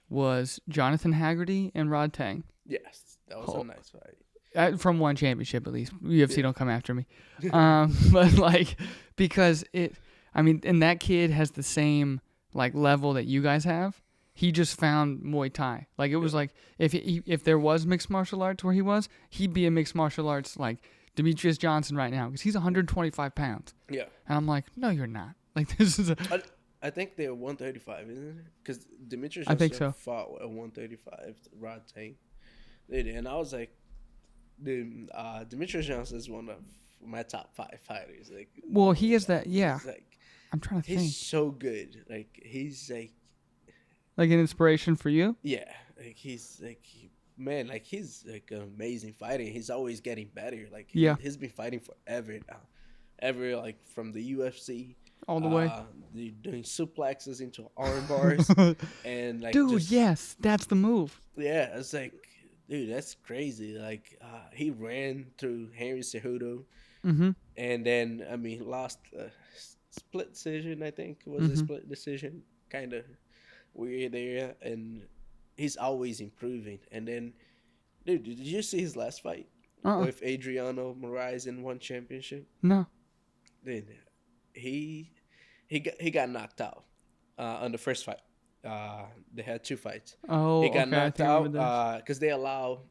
was Jonathan Haggerty and Rod Tang. yes, that was a Oh, nice fight. from one championship at least. UFC Yeah. don't come after me. But like because I mean, and that kid has the same like level that you guys have. He just found Muay Thai. Like it was like if there was mixed martial arts where he was, he'd be a mixed martial arts like Demetrius Johnson right now because he's 125 pounds. Yeah, And I'm like, no, you're not. Like this is I think they're 135, isn't it? Because Demetrius I think Johnson so. fought at 135, Rod Tang. Dude, and I was like, dude, Demetrius Johnson is one of my top 5 fighters. Like, Well, he is that. Yeah, he's like, I'm trying to he's think. so good. Like, he's like, Like an inspiration for you? yeah, like he's like, man, like he's like an amazing fighter. He's always getting better. Like, Yeah, he's been fighting forever now, ever like from the UFC. all the way. Doing suplexes into arm bars and like Dude, just, yes, that's the move. yeah, it's like, dude, that's crazy. Like, he ran through Henry Cejudo, Mhm. and then I mean, lost a split decision. I think it was a Mhm. split decision, kind of weird there, and he's always improving. And then, dude, did you see his last fight Uh-uh. with Adriano Moraes in one championship? No. Dude, he got knocked out on the first fight. They had 2 fights. Oh, He got okay. I knocked think I remember out this. because they allow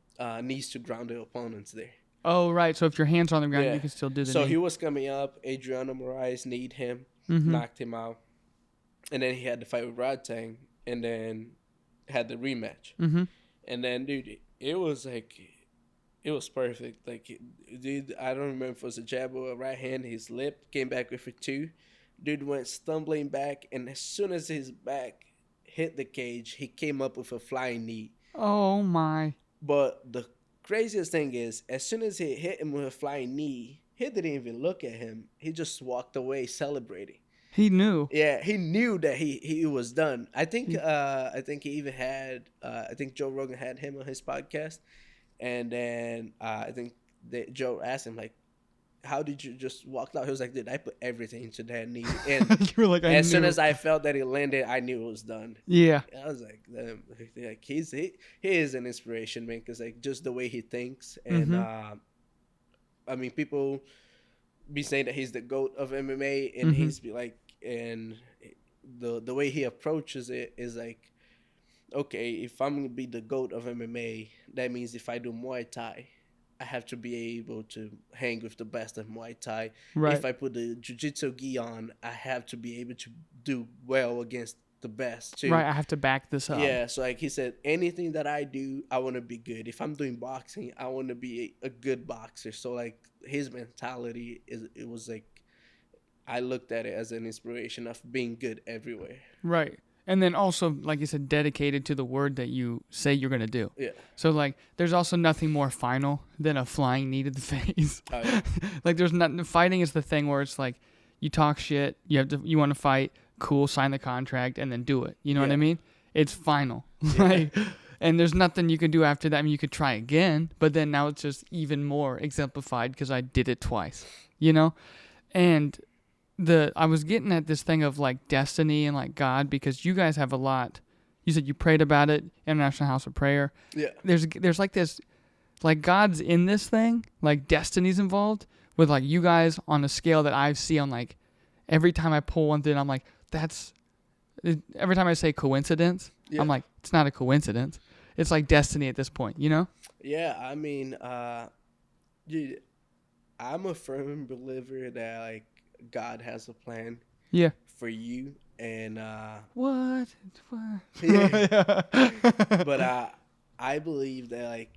knees to ground their opponents there. Oh, right. So if your hands are on the ground, Yeah. you can still do the So knee. he was coming up. Adriano Moraes kneed him, Mhm. knocked him out, and then he had the fight with Rod Tang, and then had the rematch. Mhm. And then, dude, it was like, it was perfect. Like, dude, I don't remember if it was a jab or a right hand. His lip came back with a 2. Dude went stumbling back, and as soon as his back hit the cage, he came up with a flying knee. Oh my. But the craziest thing is, as soon as he hit him with a flying knee, he didn't even look at him. He just walked away celebrating. He knew. Yeah, he knew that he was done. I think he even had I think Joe Rogan had him on his podcast, and then I think Joe asked him like, "How did you just walk out?" He was like, "Dude, I put everything into that knee." And You were like, I as soon knew. as I felt that it landed, I knew it was done. Yeah. I was like, damn, like he is an inspiration, man, because like just the way he thinks, and Mhm. I mean, people be saying that he's the GOAT of MMA, and Mhm. he's be like, and the way he approaches it is like, okay, if I'm gonna be the GOAT of MMA, that means if I do Muay Thai, I have to be able to hang with the best of Muay Thai. Right. If I put the Jiu-Jitsu gi on, I have to be able to do well against the best too. Right. I have to back this up. Yeah, so like he said, anything that I do, I want to be good. If I'm doing boxing, I want to be a good boxer. So like his mentality it was like I looked at it as an inspiration of being good everywhere. Right. And then also, like you said, dedicated to the word that you say you're going to do. Yeah. So, like, there's also nothing more final than a flying knee to the face. Oh, yeah. Like, there's not, fighting is the thing where it's like, you talk shit, you want to fight, cool, sign the contract, and then do it. You know what I mean? It's final. Yeah. Like, and there's nothing you can do after that. I mean, you could try again, but then now it's just even more exemplified because I did it twice, you know? And I was getting at this thing of like destiny and like God, because you guys have a lot. You said you prayed about it, International House of Prayer. Yeah. There's like this, like God's in this thing, like destiny's involved with like you guys on a scale that I see on like every time I pull one thing, I'm like, every time I say coincidence, I'm like, it's not a coincidence. It's like destiny at this point, you know? Yeah, I mean, dude, I'm a firm believer that like God has a plan for you, and what? yeah. But I believe that like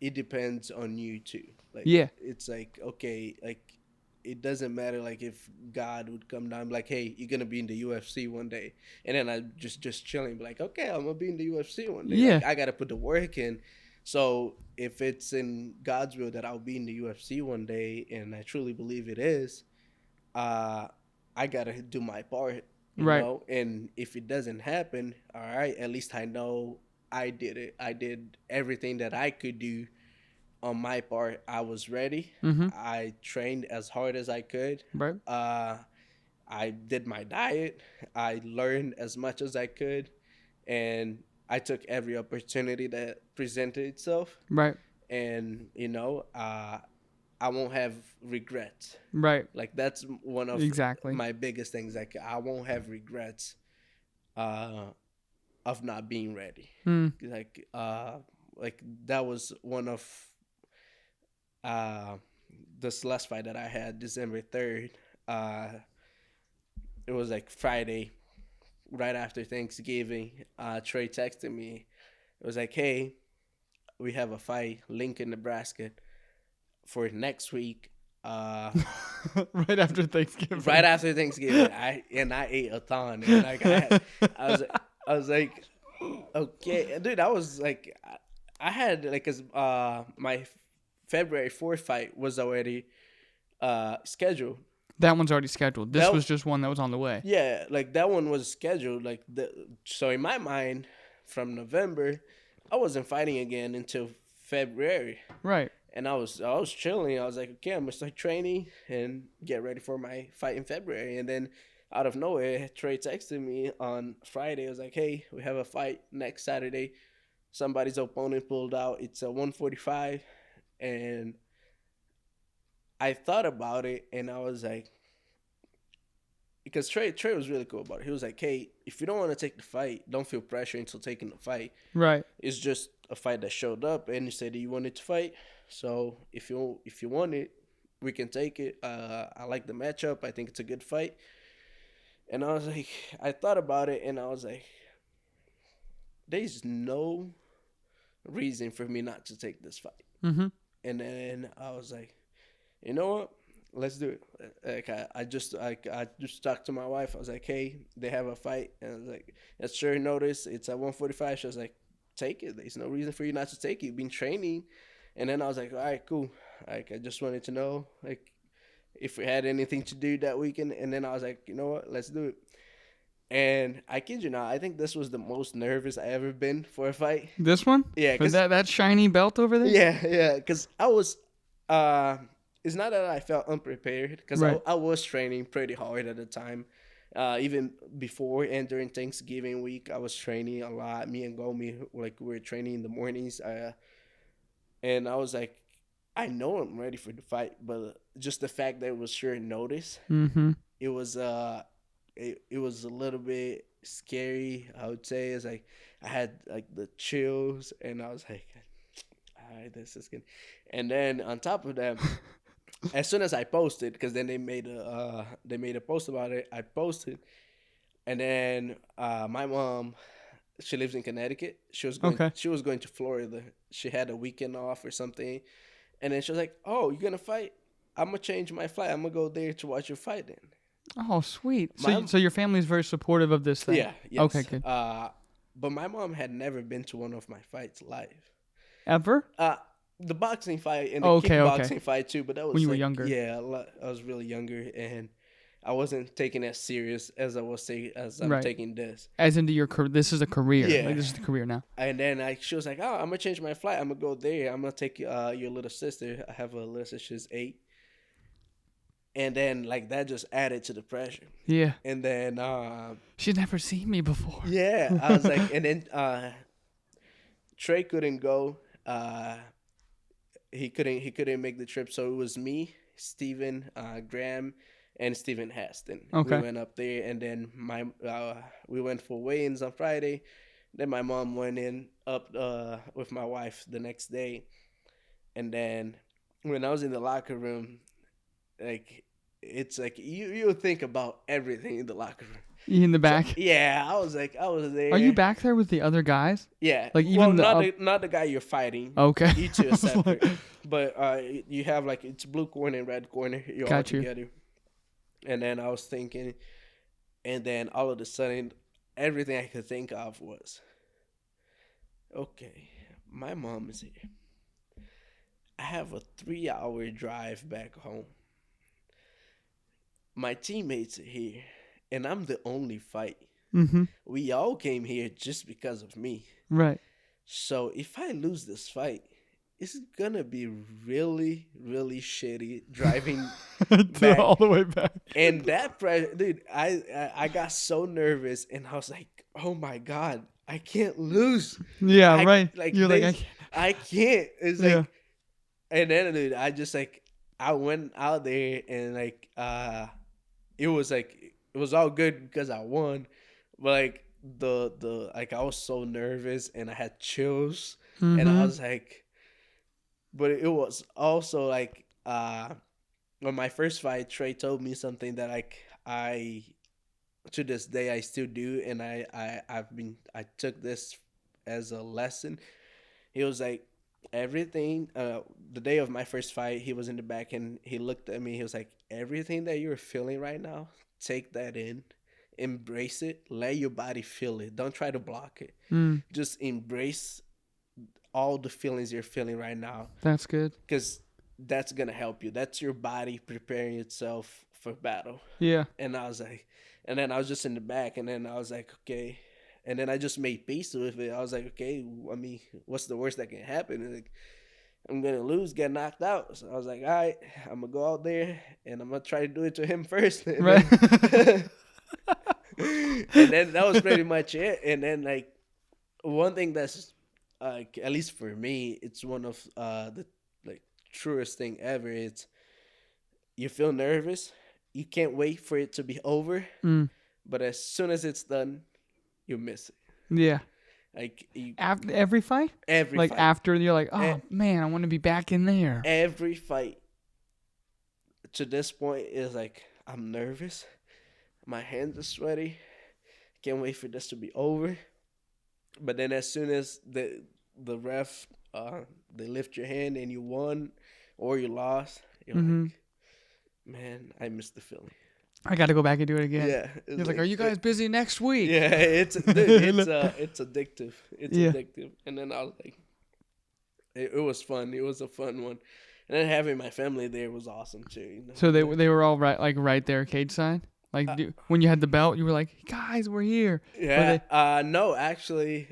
it depends on you too. Like it's like, okay, like it doesn't matter like if God would come down like, hey, you're gonna be in the UFC one day, and then I just chilling, be like, okay, I'm gonna be in the UFC one day. Like, I gotta put the work in. So if it's in God's will that I'll be in the UFC one day, and I truly believe it is, I gotta do my part, you know. And if it doesn't happen, all right, at least I know I did it. I did everything that I could do on my part. I was ready. I trained as hard as I could. Right. I did my diet. I learned as much as I could, and I took every opportunity that presented itself. Right. And you know, I won't have regrets. Right. Like that's one of my biggest things. Like I won't have regrets of not being ready. Like that was one of this last fight that I had December 3rd. It was like Friday, right after Thanksgiving. Trey texted me. It was like, hey, we have a fight, Lincoln, Nebraska, for next week. Right after Thanksgiving. Right after Thanksgiving. I ate a ton. And like I was like, okay, dude. I was like, I had like my February 4th fight was already scheduled. That one's already scheduled. This was just one that was on the way. Yeah, like that one was scheduled. Like so in my mind, from November, I wasn't fighting again until February. Right. And I was chilling. I was like, okay, I'm gonna start training and get ready for my fight in February. And then out of nowhere, Trey texted me on Friday. I was like, hey, we have a fight next Saturday. Somebody's opponent pulled out. It's a 145. And I thought about it, and I was like, because Trey was really cool about it. He was like, hey, if you don't want to take the fight, don't feel pressure until taking the fight. Right. It's just a fight that showed up, and you said that you wanted to fight. So if you want it, we can take it. I like the matchup. I think it's a good fight. And I was like, I thought about it, and I was like, there's no reason for me not to take this fight. And then I was like, you know what? Let's do it. Like I just talked to my wife. I was like, hey, they have a fight, and I was like, at short notice, it's at 145. She was like, take it. There's no reason for you not to take it. You've been training. And then I was like, all right, cool. Like I just wanted to know like if we had anything to do that weekend. And then I was like, you know what? Let's do it. And I kid you not, I think this was the most nervous I ever been for a fight. This one? Yeah. Cause that shiny belt over there? Yeah. Because I was, it's not that I felt unprepared, because I was training pretty hard at the time. Even before and during Thanksgiving week, I was training a lot. Me and Gomi, like we were training in the mornings. And I was like, I know I'm ready for the fight, but just the fact that it was short notice, it was it was a little bit scary, I would say. It's like I had like the chills, and I was like, all right, this is good. And then on top of that, as soon as I posted, because then they made a post about it, I posted, and then my mom, she lives in Connecticut. Okay. She was going to Florida. She had a weekend off or something, and then she was like, "Oh, you're gonna fight? I'm gonna change my flight. I'm gonna go there to watch your fight." Then Oh, sweet. My So your family is very supportive of this thing. yeah, yes. Okay, good. But my mom had never been to one of my fights live. Ever? The boxing fight and the Okay, kickboxing okay. fight too, but that was When you were like, younger. yeah, I was really younger, and I wasn't taking as serious as I'm Right. taking this. As into your career. This is a career. Yeah. Like, this is the career now. And then she was like, "Oh, I'm gonna change my flight. I'm gonna go there. I'm gonna take your little sister. I have a little sister. She's 8." And then like that just added to the pressure. Yeah. And then She's never seen me before. yeah, I was like, and then Trey couldn't go. He couldn't make the trip, so it was me, Steven, Graham, and Stephen Haston. Okay. We went up there, and then we went for weigh-ins on Friday. Then my mom went in up with my wife the next day, and then when I was in the locker room, like it's like you think about everything in the locker room. You in the back? So, yeah, I was there. Are you back there with the other guys? Yeah, Like, even not the guy you're fighting. Okay. You two are separate, but you have like it's blue corner and red corner. You're all together. And then I was thinking, and then all of a sudden, everything I could think of was, okay, my mom is here. I have a 3-hour drive back home. My teammates are here, and I'm the only fight. Mm-hmm. We all came here just because of me. Right. So if I lose this fight, it's gonna be really, really shitty driving back. All the way back. And that pressure, dude, I got so nervous, and I was like, oh my god, I can't lose. Yeah, right. Like You're this, like, I can't. It's Yeah. like, and then dude, I went out there and like it was all good because I won, but like the like I was so nervous and I had chills, and I was like, but it was also like on my first fight, Trey told me something that like I to this day I still do, and I took this as a lesson. He was like, everything the day of my first fight, he was in the back and he looked at me, he was like, everything that you're feeling right now, take that in, embrace it, let your body feel it, don't try to block it. Just embrace all the feelings you're feeling right now. That's good. Because that's gonna help you. That's your body preparing itself for battle. Yeah. And I was like, and then I was just in the back, and then I was like, okay. And then I just made peace with it. I was like, okay, I mean, what's the worst that can happen? And like, I'm going to lose, get knocked out. So I was like, all right, I'm going to go out there, and I'm going to try to do it to him first. And Right. Then, and then that was pretty much it. And then, like, one thing that's, at least for me, it's one of the, like, truest thing ever. It's you feel nervous. You can't wait for it to be over. But as soon as it's done, you miss it. Yeah. Like After every fight? Every like fight. After you're like, oh man, I want to be back in there. Every fight to this point is like, I'm nervous. My hands are sweaty. Can't wait for this to be over. But then as soon as the ref they lift your hand and you won or you lost, you're like, man, I missed the feeling. I got to go back and do it again. Yeah. He's like, are you guys busy next week? Yeah, it's addictive. It's addictive. And then I was like, it was fun. It was a fun one. And then having my family there was awesome too. You know? So they were all right there cage side? Like when you had the belt, you were like, guys, we're here. Yeah. No, actually,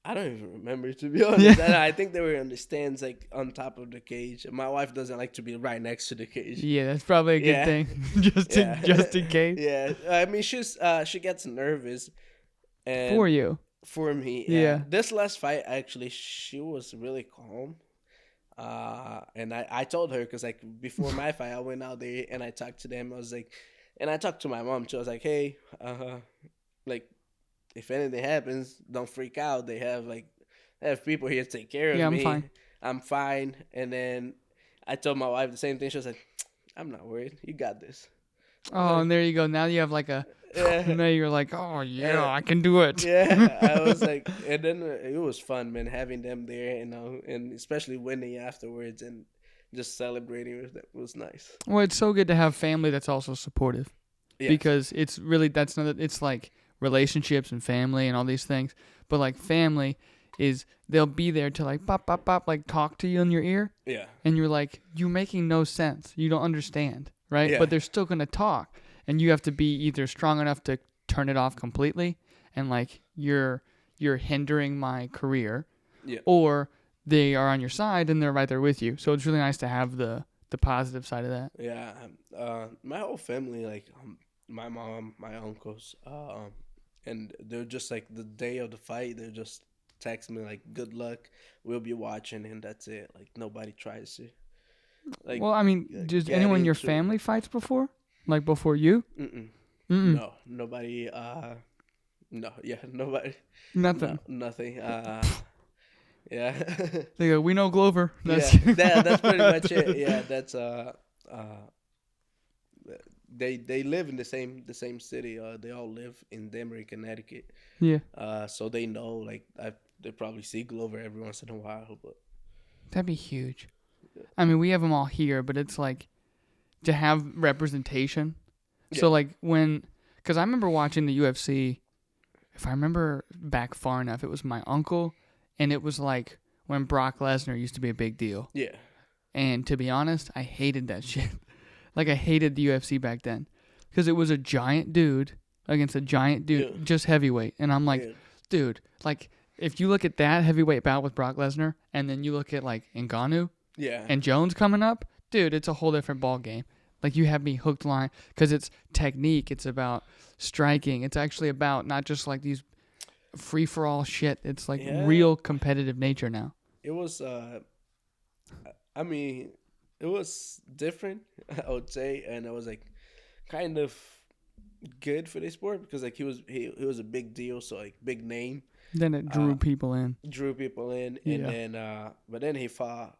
I don't even remember, to be honest. Yeah. I think they were in the stands, like, on top of the cage. My wife doesn't like to be right next to the cage. Yeah, that's probably a good thing. just in case. Yeah. I mean, she gets nervous. And for you. For me. Yeah. This last fight, actually, she was really calm. And I told her, because, like, before my fight, I went out there and I talked to them. I was like, and I talked to my mom, too. I was like, hey, like, if anything happens, don't freak out. They have, like, I have people here to take care of Yeah, I'm me. fine. I'm fine. And then I told my wife the same thing. She was like, I'm not worried. You got this. Oh, and there you go. Now you have like a. Yeah. Now you're like, oh yeah, And, I can do it. yeah, I was like, and then it was fun, man, having them there, and especially winning afterwards and just celebrating with them was nice. Well, it's so good to have family that's also supportive. Yes. Because it's really it's like relationships and family and all these things, but like family is they'll be there to like pop pop pop like talk to you in your ear, Yeah. and you're like, you're making no sense, you don't understand, right? Yeah. But they're still gonna talk, and you have to be either strong enough to turn it off completely and like you're hindering my career, Yeah. or they are on your side and they're right there with you. So it's really nice to have the positive side of that. Yeah. My whole family, like my mom, my uncles, and they're just like the day of the fight, they just text me like, "Good luck, we'll be watching," and that's it. Like nobody tries to. Like, Well, I mean, does get anyone in your into it. family fights before? Like before you? Mm-mm. Mm-mm. No, nobody. No, yeah, nobody. Nothing. No, nothing. Yeah. They go, we know Glover. That's That's pretty much it. Yeah, that's they live in the same city. They all live in Denver, Connecticut. Yeah. So they know, like, they probably see Glover every once in a while, but That'd be huge. I mean, we have them all here, but it's like to have representation. Yeah. So like because I remember watching the UFC. If I remember back far enough, it was my uncle, and it was like when Brock Lesnar used to be a big deal. yeah, And to be honest, I hated that shit. Like I hated the UFC back then because it was a giant dude against a giant dude, Yeah. just heavyweight. And I'm like, yeah, dude, like if you look at that heavyweight bout with Brock Lesnar, and then you look at like Ngannou yeah, and Jones coming up, dude, it's a whole different ball game. Like you have me hooked line because it's technique. It's about striking. It's actually about not just like these free for all shit. It's like Yeah. real competitive nature now. It was. I mean, it was different, I would say, and it was like kind of good for the sport because like he was a big deal, so like big name, Then it drew people in. drew people in, Yeah. and then but then he fought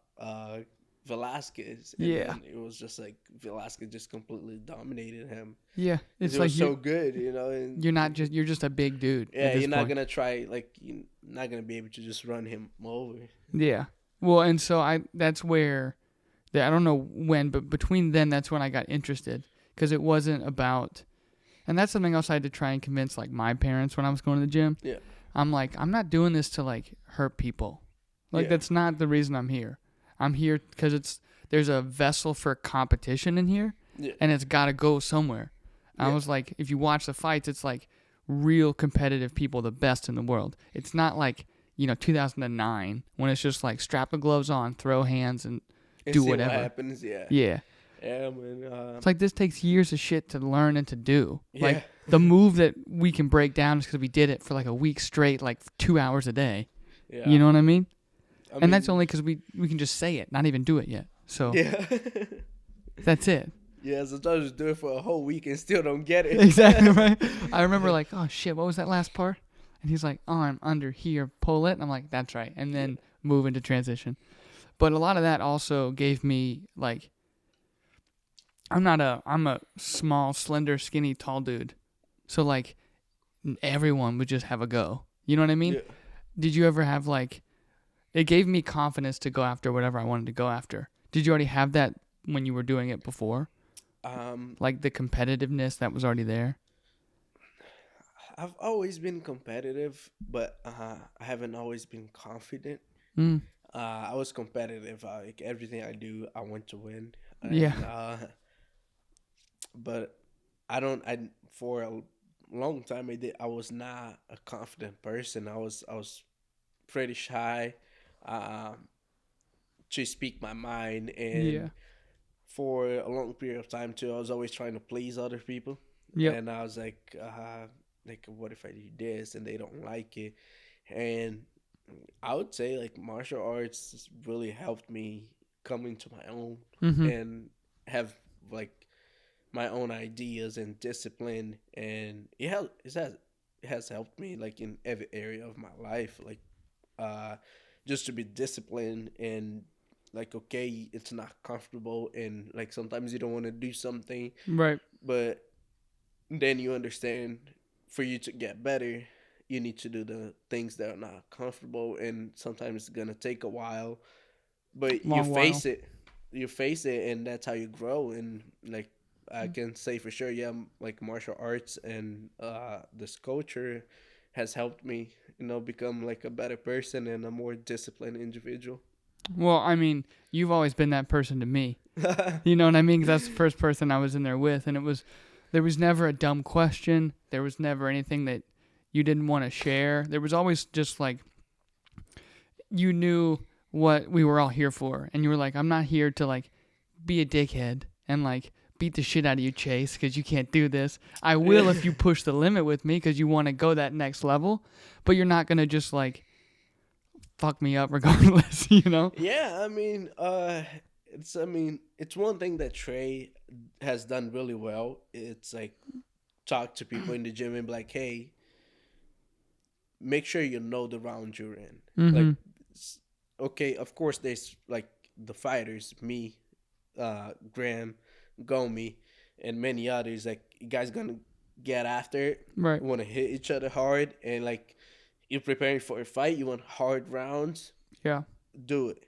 Velasquez, and Yeah. then it was just like Velasquez just completely dominated him. Yeah, It's it's like was so good, and you're just a big dude. yeah, at this you're not point. gonna try, like, you're not gonna be able to just run him over. Yeah. Well, and so that's where I don't know when, but between then that's when I got interested because it wasn't about, and that's something else I had to try and convince like my parents when I was going to the gym. Yeah. I'm like, I'm not doing this to like hurt people. Like Yeah. that's not the reason I'm here. I'm here because there's a vessel for competition in here, Yeah. and it's got to go somewhere. I Yeah. was like, if you watch the fights, it's like real competitive people, the best in the world. It's not like 2009 when it's just like strap the gloves on, throw hands, and do see whatever. What happens? Yeah. Yeah. Yeah, man. It's like this takes years of shit to learn and to do. Yeah. Like the move that we can break down is because we did it for like a week straight, like 2 hours a day. Yeah. You know what I mean? I And mean, that's only because we can just say it, not even do it yet. So Yeah. that's it. Yeah. Sometimes you do it for a whole week and still don't get it. Exactly right. I remember like, oh shit, what was that last part? And he's like, arm under here, pull it. And I'm like, that's right. And then move into transition. But a lot of that also gave me like, I'm a small, slender, skinny, tall dude. So like everyone would just have a go. You know what I mean? Yeah. Did you ever have like, it gave me confidence to go after whatever I wanted to go after. Did you already have that when you were doing it before? Like the competitiveness that was already there? I've always been competitive, but I haven't always been confident. Mm. I was competitive. Like everything I do, I want to win. Yeah. But for a long time I was not a confident person. I was pretty shy to speak my mind, and Yeah. for a long period of time too, I was always trying to please other people. Yep. And I was like, what if I do this and they don't like it? And I would say like martial arts has really helped me come into my own Mm-hmm. and have like my own ideas and discipline, and it has helped me like in every area of my life. Like just to be disciplined and like, okay, it's not comfortable and like sometimes you don't want to do something, Right. but then you understand for you to get better, you need to do the things that are not comfortable and sometimes it's gonna take a while, but you Long while. face it. You face it, and that's how you grow. And like I can say for sure, yeah, like martial arts and this culture has helped me, become like a better person and a more disciplined individual. Well, I mean, you've always been that person to me. You know what I mean? 'Cause that's the first person I was in there with, and there was never a dumb question. There was never anything that you didn't want to share. There was always just like, you knew what we were all here for, and you were like, I'm not here to like be a dickhead and like beat the shit out of you, Chase, because you can't do this. I will if you push the limit with me because you want to go that next level, but you're not gonna just like fuck me up regardless, you know? Yeah, it's one thing that Trey has done really well. It's like talk to people in the gym and be like, hey, make sure you know the round you're in. Like, Mm-hmm. okay, of course, there's like the fighters, me, Graham, Gomi, and many others. Like, you guys gonna get after it, Right. want to hit each other hard, and like you're preparing for a fight, you want hard rounds, Yeah. do it.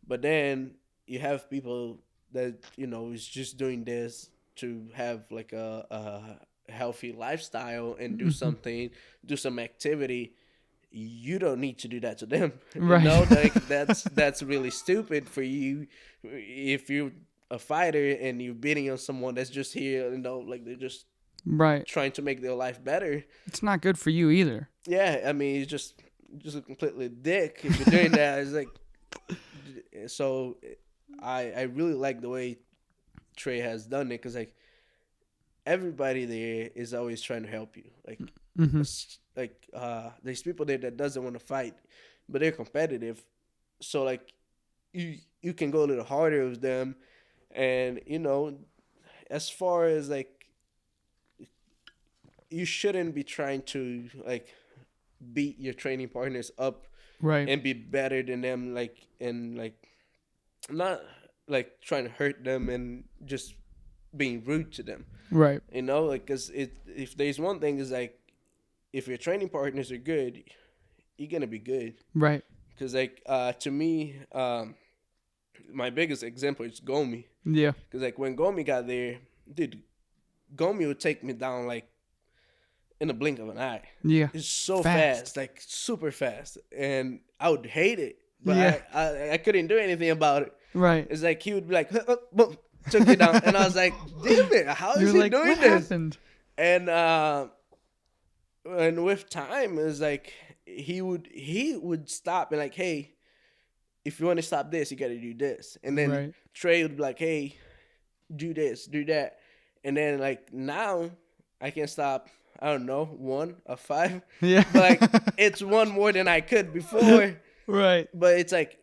But then you have people that is just doing this to have like a healthy lifestyle and do Mm-hmm. something, do some activity. You don't need to do that to them. Right. Like that's really stupid for you if you're a fighter and you're beating on someone that's just here, like they're just Right. trying to make their life better. It's not good for you either. Yeah, I mean, it's just a completely dick if you're doing that. It's like, so I really like the way Trey has done it because like everybody there is always trying to help you. Like, Mm-hmm. there's people there that doesn't want to fight, but they're competitive. So like you can go a little harder with them, and as far as like you shouldn't be trying to like beat your training partners up Right. and be better than them, like, and like not like trying to hurt them and just being rude to them. Right. Like, because if there's one thing is like if your training partners are good, you're gonna be good. Right. Because like to me, my biggest example is Gomi. Yeah. Because like when Gomi got there, dude, Gomi would take me down like in the blink of an eye. Yeah. It's so Fast. fast, like super fast, and I would hate it, but Yeah. I couldn't do anything about it. Right. It's like he would be like, boom, took you down, and I was like, damn it, how is You're he like, doing what this? happened? And with time, it's like he would stop and like, hey, if you want to stop this, you got to do this, and then Right. Trey would be like, hey, do this, do that, and then like now I can stop. I don't know, 1 of 5, Yeah. but like it's one more than I could before. Right. But it's like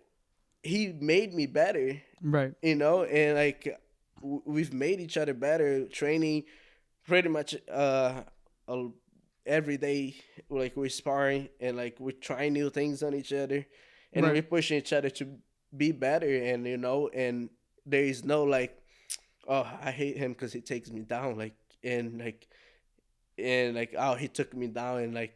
he made me better, Right. and like we've made each other better training pretty much every day. Like we're sparring and like we're trying new things on each other, and Right. we're pushing each other to be better. And and there is no like, oh, I hate him because he takes me down, like, and like oh, he took me down and like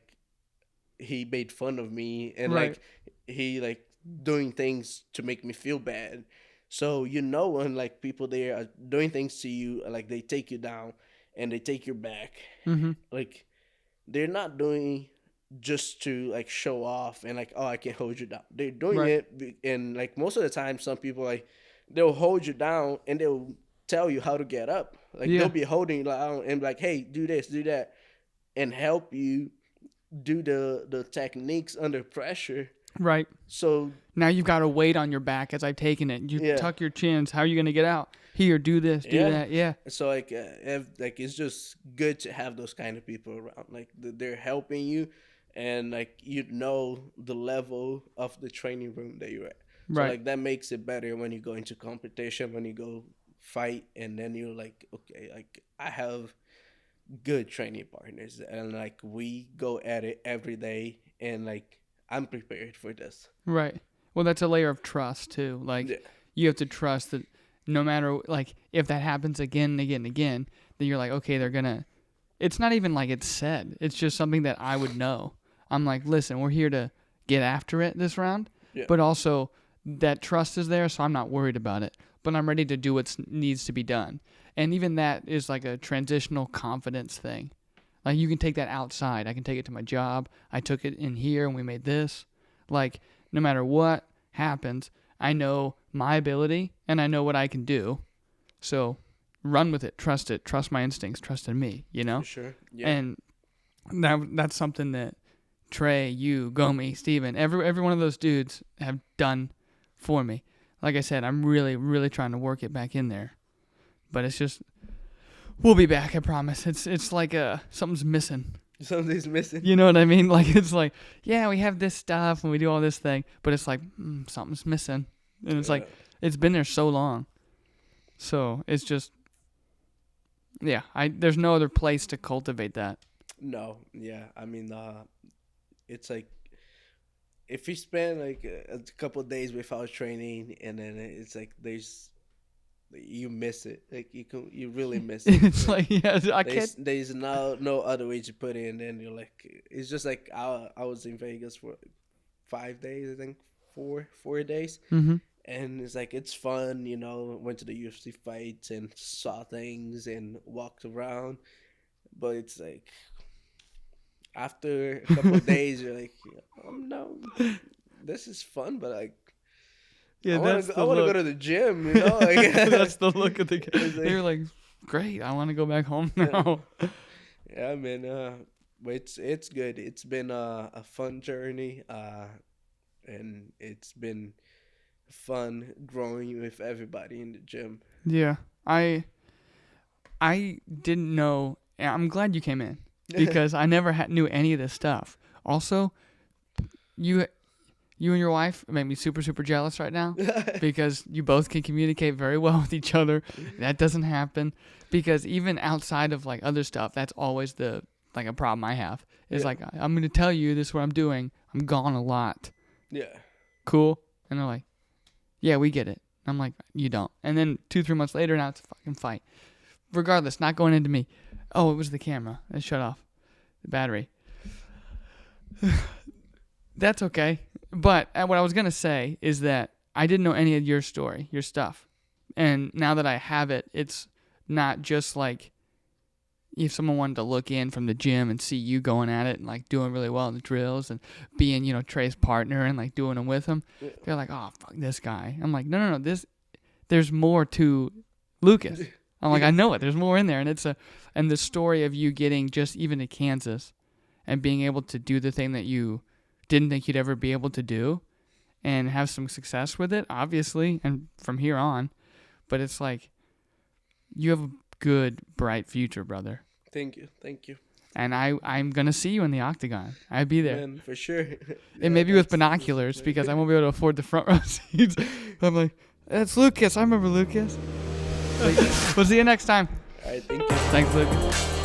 he made fun of me and Right. like he like doing things to make me feel bad. So when like people there are doing things to you, like they take you down and they take your back, Mm-hmm. like they're not doing just to like show off and like, oh, I can hold you down. They're doing Right. and like most of the time some people like they'll hold you down and they'll tell you how to get up. Like Yeah. they'll be holding you down and be like, hey, do this, do that, and help you do the techniques under pressure. Right. So Now you've got a weight on your back as I've taken it. You yeah, tuck your chins. How are you going to get out? Here, do this, do yeah. that. Yeah. So like, like it's just good to have those kind of people around. Like they're helping you, and like the level of the training room that you're at. So Right. like that makes it better when you go into competition, when you go fight, and then you're like, okay, like I have good training partners, and like we go at it every day, and like I'm prepared for this. Right. Well, that's a layer of trust too. Like you have to trust that no matter like if that happens again and again and again, then you're like, okay, they're gonna. It's not even like it's said. It's just something that I would know. I'm like, listen, we're here to get after it this round, but also that trust is there, so I'm not worried about it. But I'm ready to do what needs to be done. And even that is like a transitional confidence thing. Like you can take that outside. I can take it to my job. I took it in here and we made this. Like no matter what happens, I know my ability and I know what I can do. So run with it. Trust my instincts. Trust in me, you know? For sure. Yeah. And that's something that Trey, you, Gomi, Steven, every one of those dudes have done for me. Like I said, I'm really, really trying to work it back in there. But it's just, we'll be back, I promise. It's like something's missing. Something's missing. You know what I mean? Like, it's like, yeah, we have this stuff and we do all this thing. But it's like, something's missing. And it's like, it's been there so long. So it's just, yeah, there's no other place to cultivate that. No, yeah. I mean, it's like, if you spend like a couple of days without training, and then it's like you miss it. Like you really miss it. It's like I can't. There's no other way to put it. And then you're like, it's just like I was in Vegas for 5 days, I think 4 days, and it's like it's fun, you know. Went to the UFC fights and saw things and walked around, but it's like, after a couple of days, you're like, no, this is fun, but like, I want to go to the gym, you know? Like, that's the look of the guy. You're like, great, I want to go back home now. Yeah, man. But it's good. It's been a fun journey, and it's been fun growing with everybody in the gym. Yeah, I didn't know. I'm glad you came in. Because I never knew any of this stuff. Also, you and your wife make me super, super jealous right now because you both can communicate very well with each other. That doesn't happen because even outside of like other stuff, that's always a problem I have. Is like, I'm going to tell you this is what I'm doing. I'm gone a lot. Yeah. Cool. And they're like, yeah, we get it. I'm like, you don't. And then 2-3 months later, now it's a fucking fight. Regardless, not going into me. Oh, it was the camera. It shut off the battery. That's okay. But what I was going to say is that I didn't know any of your story, your stuff. And now that I have it, it's not just like if someone wanted to look in from the gym and see you going at it and like doing really well in the drills and being, you know, Trey's partner and like doing them with him. They're like, oh, fuck this guy. I'm like, no. There's more to Lucas. I'm like, I know it. There's more in there. And the story of you getting just even to Kansas and being able to do the thing that you didn't think you'd ever be able to do and have some success with it, obviously, and from here on. But it's like, you have a good, bright future, brother. Thank you. And I'm going to see you in the octagon. I'd be there. Man, for sure. And maybe with binoculars because I won't be able to afford the front row seats. I'm like, that's Lucas. I remember Lucas. We'll see you next time. All right, thank you. Thanks, Lucas.